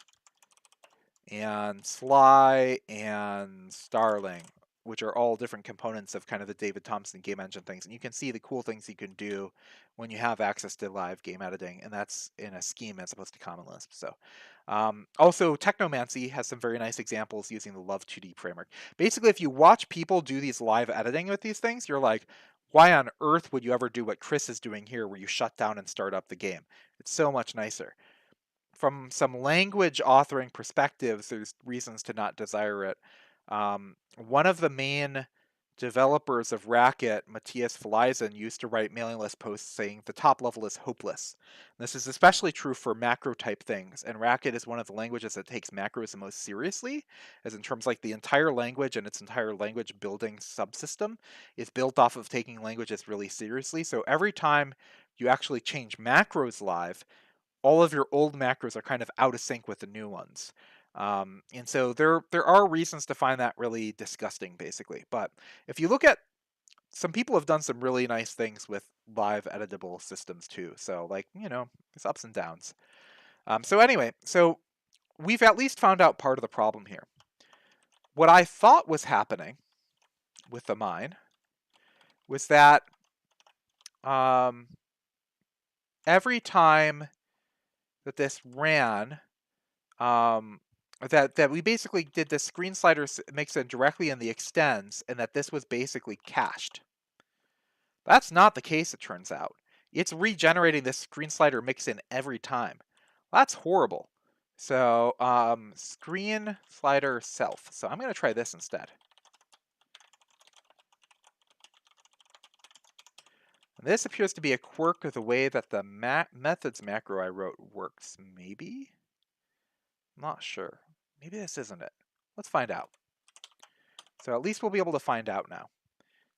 and Sly and Starling, which are all different components of kind of the David Thompson game engine things. And you can see the cool things you can do when you have access to live game editing, and that's in a scheme as opposed to Common Lisp. So, also Technomancy has some very nice examples using the Love 2D framework. Basically, if you watch people do these live editing with these things, you're like, why on earth would you ever do what Chris is doing here, where you shut down and start up the game? It's so much nicer. From some language authoring perspectives, there's reasons to not desire it. One of the main developers of Racket, Matthias Felizen, used to write mailing list posts saying the top level is hopeless. This is especially true for macro type things, and Racket is one of the languages that takes macros the most seriously, as in terms like the entire language and its entire language building subsystem is built off of taking languages really seriously. So every time you actually change macros live, all of your old macros are kind of out of sync with the new ones. And so there are reasons to find that really disgusting, basically. But if you look at, some people have done some really nice things with live editable systems too. So like, you know, it's ups and downs. So anyway, so we've at least found out part of the problem here. What I thought was happening with the mine was that every time that this ran, that we basically did the screen slider mix-in directly in the extends, and that this was basically cached. That's not the case, it turns out. It's regenerating this screen slider mix-in every time. That's horrible. So screen slider self. So I'm going to try this instead. And this appears to be a quirk of the way that the methods macro I wrote works. Maybe? I'm not sure. Maybe this isn't it. Let's find out. So at least we'll be able to find out now.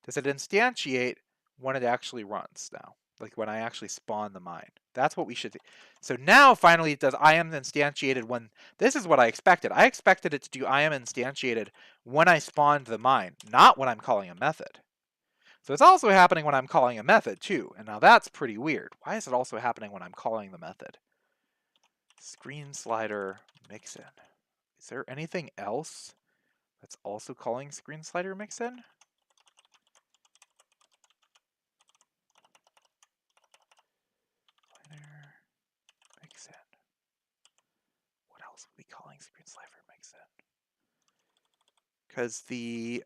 Does it instantiate when it actually runs now? Like when I actually spawn the mine. That's what we should do. So now finally it does IAM instantiated when, this is what I expected. I expected it to do IAM instantiated when I spawned the mine, not when I'm calling a method. So it's also happening when I'm calling a method too. And now that's pretty weird. Why is it also happening when I'm calling the method? Screen slider mixin. Is there anything else that's also calling screen slider mixin? else would be calling screen slider mixin? Because the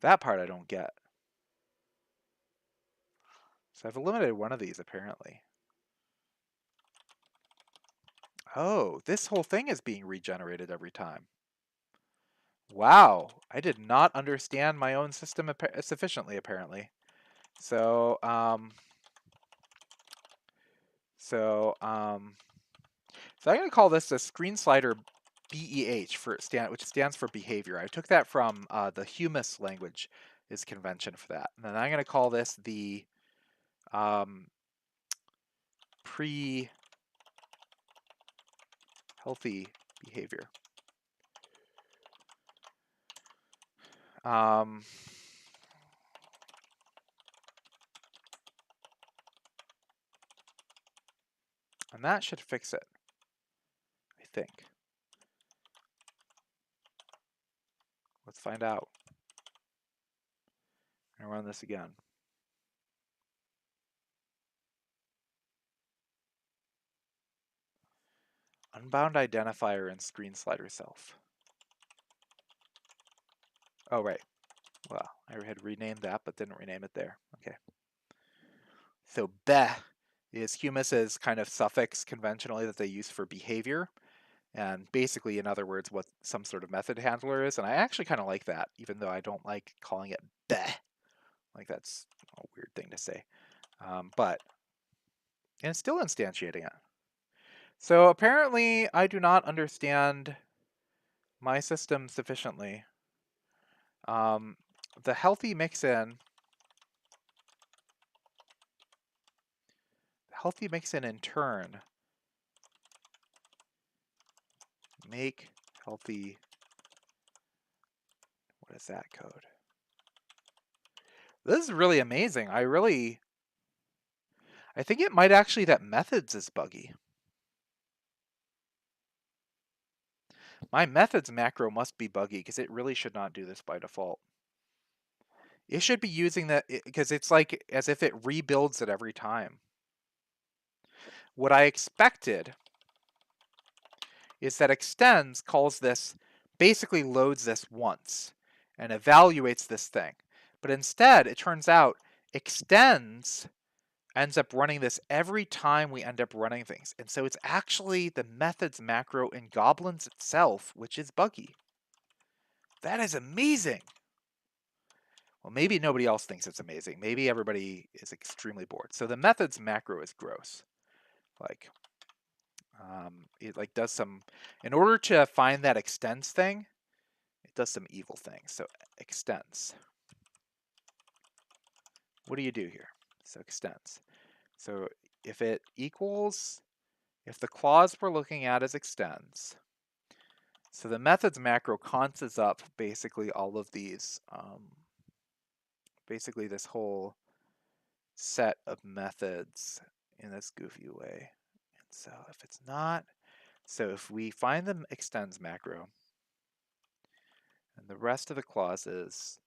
that part I don't get. So I've eliminated one of these apparently. Oh, this whole thing is being regenerated every time. Wow, I did not understand my own system sufficiently apparently. So I'm going to call this a screen slider BEH which stands for behavior. I took that from the Humus language is convention for that. And then I'm going to call this the pre-healthy behavior. And that should fix it, I think. Let's find out. I'm going to run this again. Unbound identifier in screen slider self. Oh, right. Well, I had renamed that, but didn't rename it there. Okay. So beh is Humus's kind of suffix conventionally that they use for behavior. And basically, in other words, what some sort of method handler is. And I actually kind of like that, even though I don't like calling it beh. Like that's a weird thing to say. And it's still instantiating it. So apparently I do not understand my system sufficiently. The healthy mix-in in turn make healthy. What is that code? This is really amazing. I think it might actually that methods is buggy. My methods macro must be buggy because it really should not do this by default. It should be using that because it's like as if it rebuilds it every time. What I expected is that extends calls this, basically loads this once and evaluates this thing. But instead, it turns out extends ends up running this every time we end up running things. And so it's actually the methods macro in Goblins itself, which is buggy. That is amazing. Well, maybe nobody else thinks it's amazing. Maybe everybody is extremely bored. So the methods macro is gross. Like, it like does some, in order to find that extends thing, it does some evil things. So extends. What do you do here? So extends. So if it equals, if the clause we're looking at is extends, so the methods macro consts up basically all of these, basically this whole set of methods in this goofy way. And so if it's not, so if we find the extends macro, and the rest of the clauses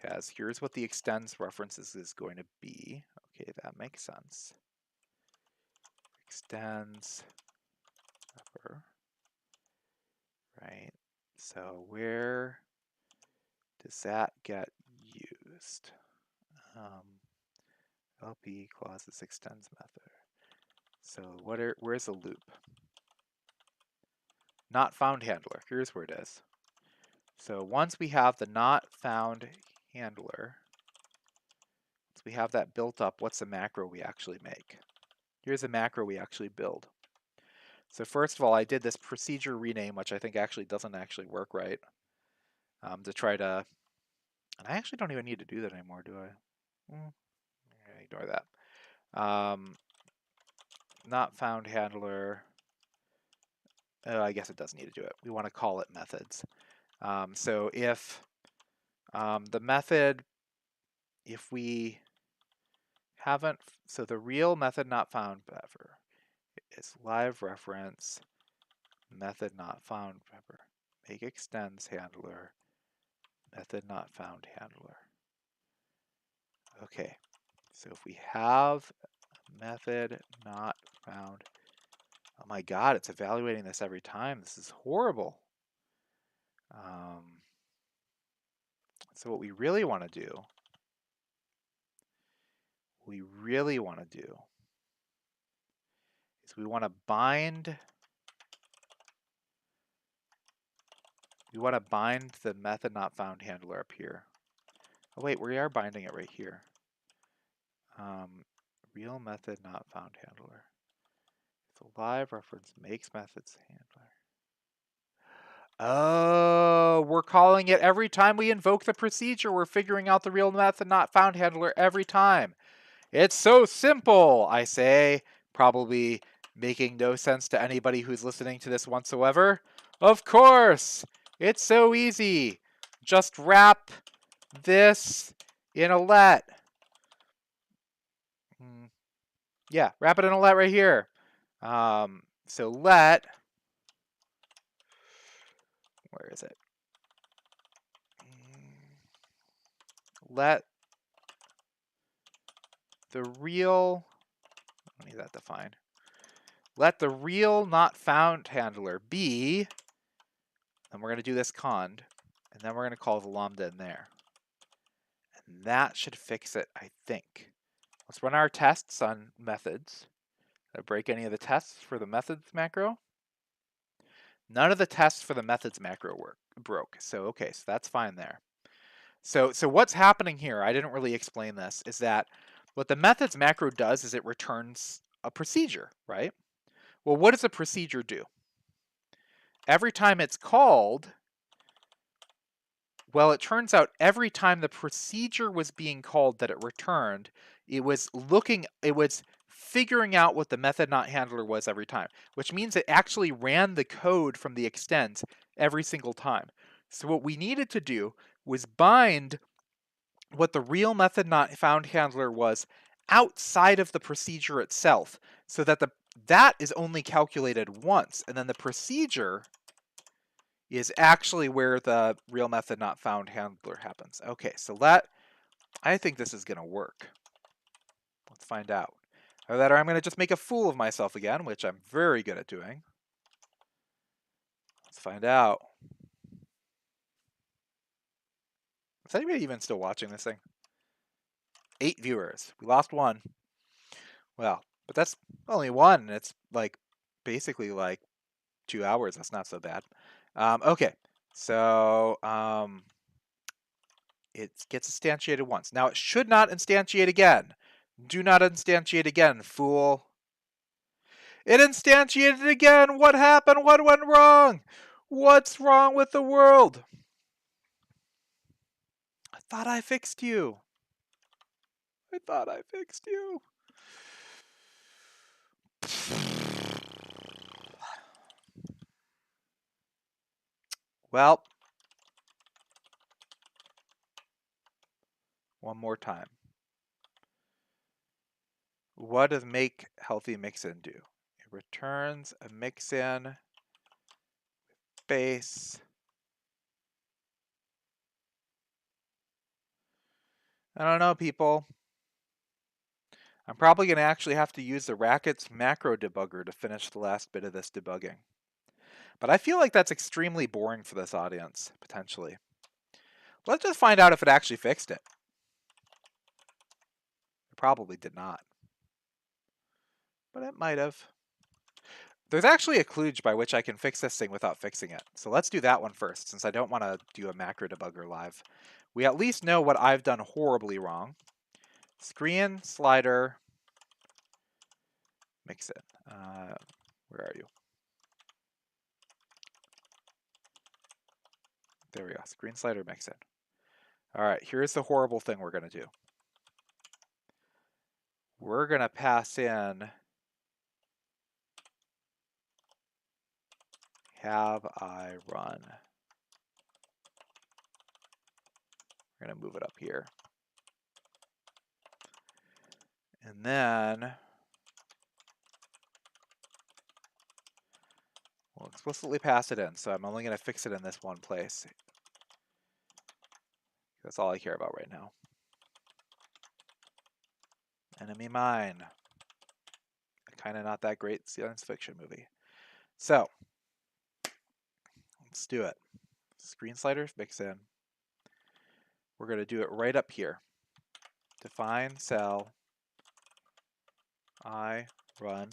has, here's what the extends references is going to be. Okay, that makes sense. Extends, right? So where does that get used? LP clauses extends method. So where's the loop? Not found handler. Here's where it is. So once we have the not found handler, once we have that built up, what's the macro we actually make? Here's a macro we actually build. So first of all, I did this procedure rename, which I think actually doesn't actually work right. To try to, and I actually don't even need to do that anymore, do I? Ignore that. Not found handler. Oh, I guess it does need to do it. We want to call it methods. So if the method, if we haven't, so the real method not found ever is live reference method not found ever. Make extends handler method not found handler. Okay, so if we have method not found. Oh my God, it's evaluating this every time. This is horrible. So what we really want to do, is we want to bind the method not found handler up here. Oh wait, we are binding it right here. Real method not found handler. So live reference makes methods handler. Oh, we're calling it every time we invoke the procedure. We're figuring out the real method not found handler every time. It's so simple, I say, probably making no sense to anybody who's listening to this whatsoever. Of course, it's so easy. Just wrap this in a let. Yeah, wrap it in a let right here. So let, where is it? Let the real, I don't need that defined. Let the real not found handler be, and we're going to do this cond, and then we're going to call the lambda in there. And that should fix it, I think. Let's run our tests on methods. Did I break any of the tests for the methods macro? None of the tests for the methods macro broke. So okay, so that's fine there. So what's happening here, I didn't really explain this, is that what the methods macro does is it returns a procedure, right? Well, what does a procedure do? Every time it's called, well, it turns out every time the procedure was being called that it returned, it was figuring out what the method not handler was every time, which means it actually ran the code from the extent every single time. So what we needed to do was bind what the real method not found handler was outside of the procedure itself, so that that is only calculated once, and then the procedure is actually where the real method not found handler happens. Okay, so I think this is going to work. Let's find out. Or I'm going to just make a fool of myself again, which I'm very good at doing. Let's find out. Is anybody even still watching this thing? 8 viewers. We lost 1. Well, but that's only 1. It's like basically like 2 hours. That's not so bad. Okay, so it gets instantiated once. Now it should not instantiate again. Do not instantiate again, fool. It instantiated again! What happened? What went wrong? What's wrong with the world? I thought I fixed you. I thought I fixed you. Well, one more time. What does make healthy mixin do? It returns a mixin base. I don't know, people. I'm probably going to actually have to use the Rackets macro debugger to finish the last bit of this debugging. But I feel like that's extremely boring for this audience, potentially. Let's just find out if it actually fixed it. It probably did not. But it might have. There's actually a kludge by which I can fix this thing without fixing it. So let's do that one first, since I don't want to do a macro debugger live. We at least know what I've done horribly wrong. Screen, slider, mix it. Where are you? There we go. Screen slider, mix it. All right, here's the horrible thing we're going to do. We're going to pass in have I run. We're going to move it up here. And then we'll explicitly pass it in. So I'm only going to fix it in this one place. That's all I care about right now. Enemy mine. kind of not that great science fiction movie. So let's do it. Screen slider, mix in. We're going to do it right up here. Define cell I run.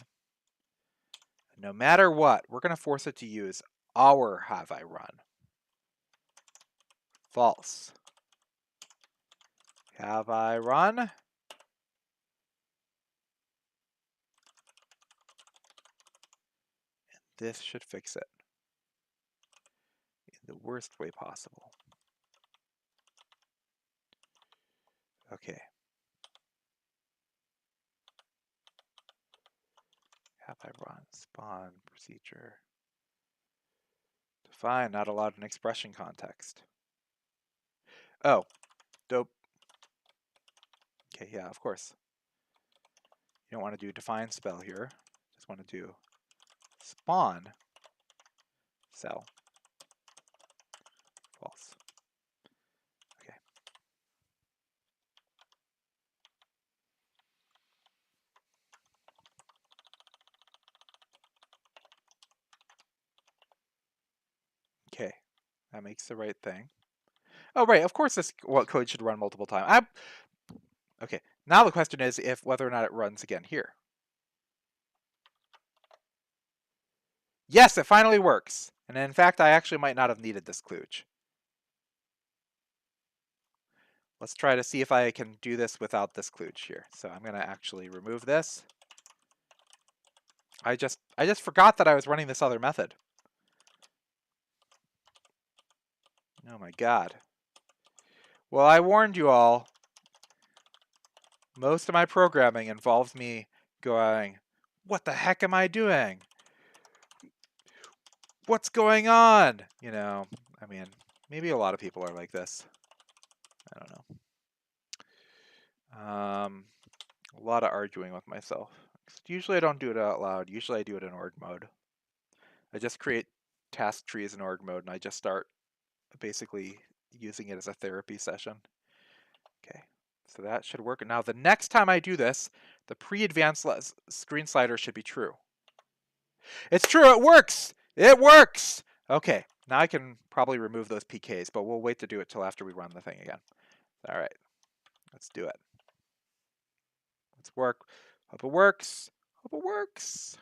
No matter what, we're going to force it to use our have I run. False. Have I run? And this should fix it in the worst way possible. Okay. Have I run? Spawn procedure. Define not allowed in expression context. Oh, dope. Okay, yeah, of course. You don't want to do define spell here. Just want to do spawn cell. False. Okay. Okay, that makes the right thing. Oh, right, of course this code should run multiple times. Okay, now the question is if whether or not it runs again here. Yes, it finally works. And in fact, I actually might not have needed this kludge. Let's try to see if I can do this without this kludge here. So I'm going to actually remove this. I just forgot that I was running this other method. Oh my god. Well, I warned you all. Most of my programming involves me going, what the heck am I doing? What's going on? You know, I mean, maybe a lot of people are like this. I don't know. A lot of arguing with myself. Usually I don't do it out loud. Usually I do it in org mode. I just create task trees in org mode and I just start basically using it as a therapy session. Okay, so that should work. Now the next time I do this, the pre-advanced screen slider should be true. It's true, it works! It works! Okay, now I can probably remove those PKs, but we'll wait to do it till after we run the thing again. All right, let's do it. Let's work. Hope it works. Hope it works.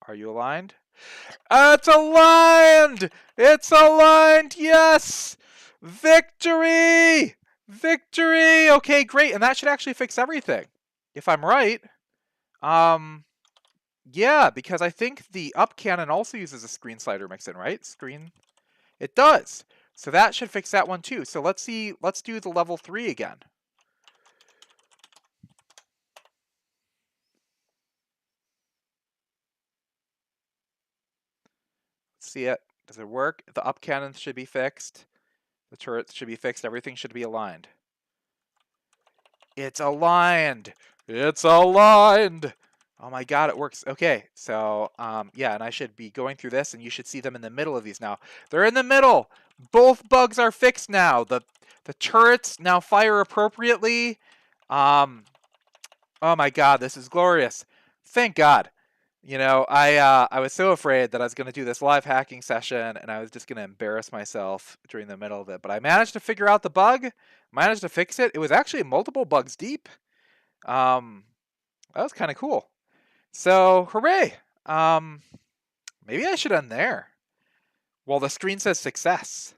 Are you aligned? It's aligned! It's aligned! Yes! Victory! Victory! Okay, great. And that should actually fix everything. If I'm right. Yeah, because I think the up cannon also uses a screen slider mix-in, right? Screen. It does. So that should fix that one too. So let's see. Let's do the level 3 again. See it? Does it work? The up cannon should be fixed. The turrets should be fixed. Everything should be aligned. It's aligned. It's aligned. Oh my god, it works. Okay, so yeah, and I should be going through this, and you should see them in the middle of these now. They're in the middle. Both bugs are fixed now. The turrets now fire appropriately. Oh my god, this is glorious. Thank God. You know, I was so afraid that I was going to do this live hacking session and I was just going to embarrass myself during the middle of it. But I managed to figure out the bug, managed to fix it. It was actually multiple bugs deep. That was kind of cool. So, hooray. Maybe I should end there. Well, the screen says success.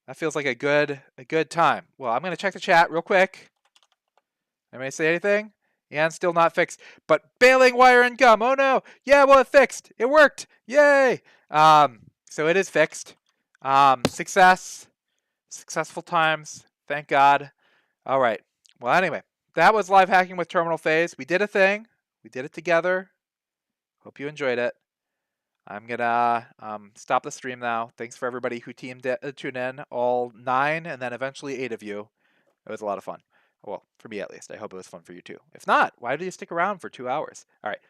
That feels like a good time. Well, I'm going to check the chat real quick. Anybody say anything? And still not fixed. But bailing wire and gum. Oh no. Yeah, well, it fixed. It worked. Yay. So it is fixed. Success. Successful times. Thank God. All right. Well, anyway, that was live hacking with Terminal Phase. We did a thing. We did it together. Hope you enjoyed it. I'm gonna stop the stream now. Thanks for everybody who tuned in, all 9 and then eventually 8 of you. It was a lot of fun. Well, for me at least. I hope it was fun for you too. If not, why do you stick around for 2 hours? All right.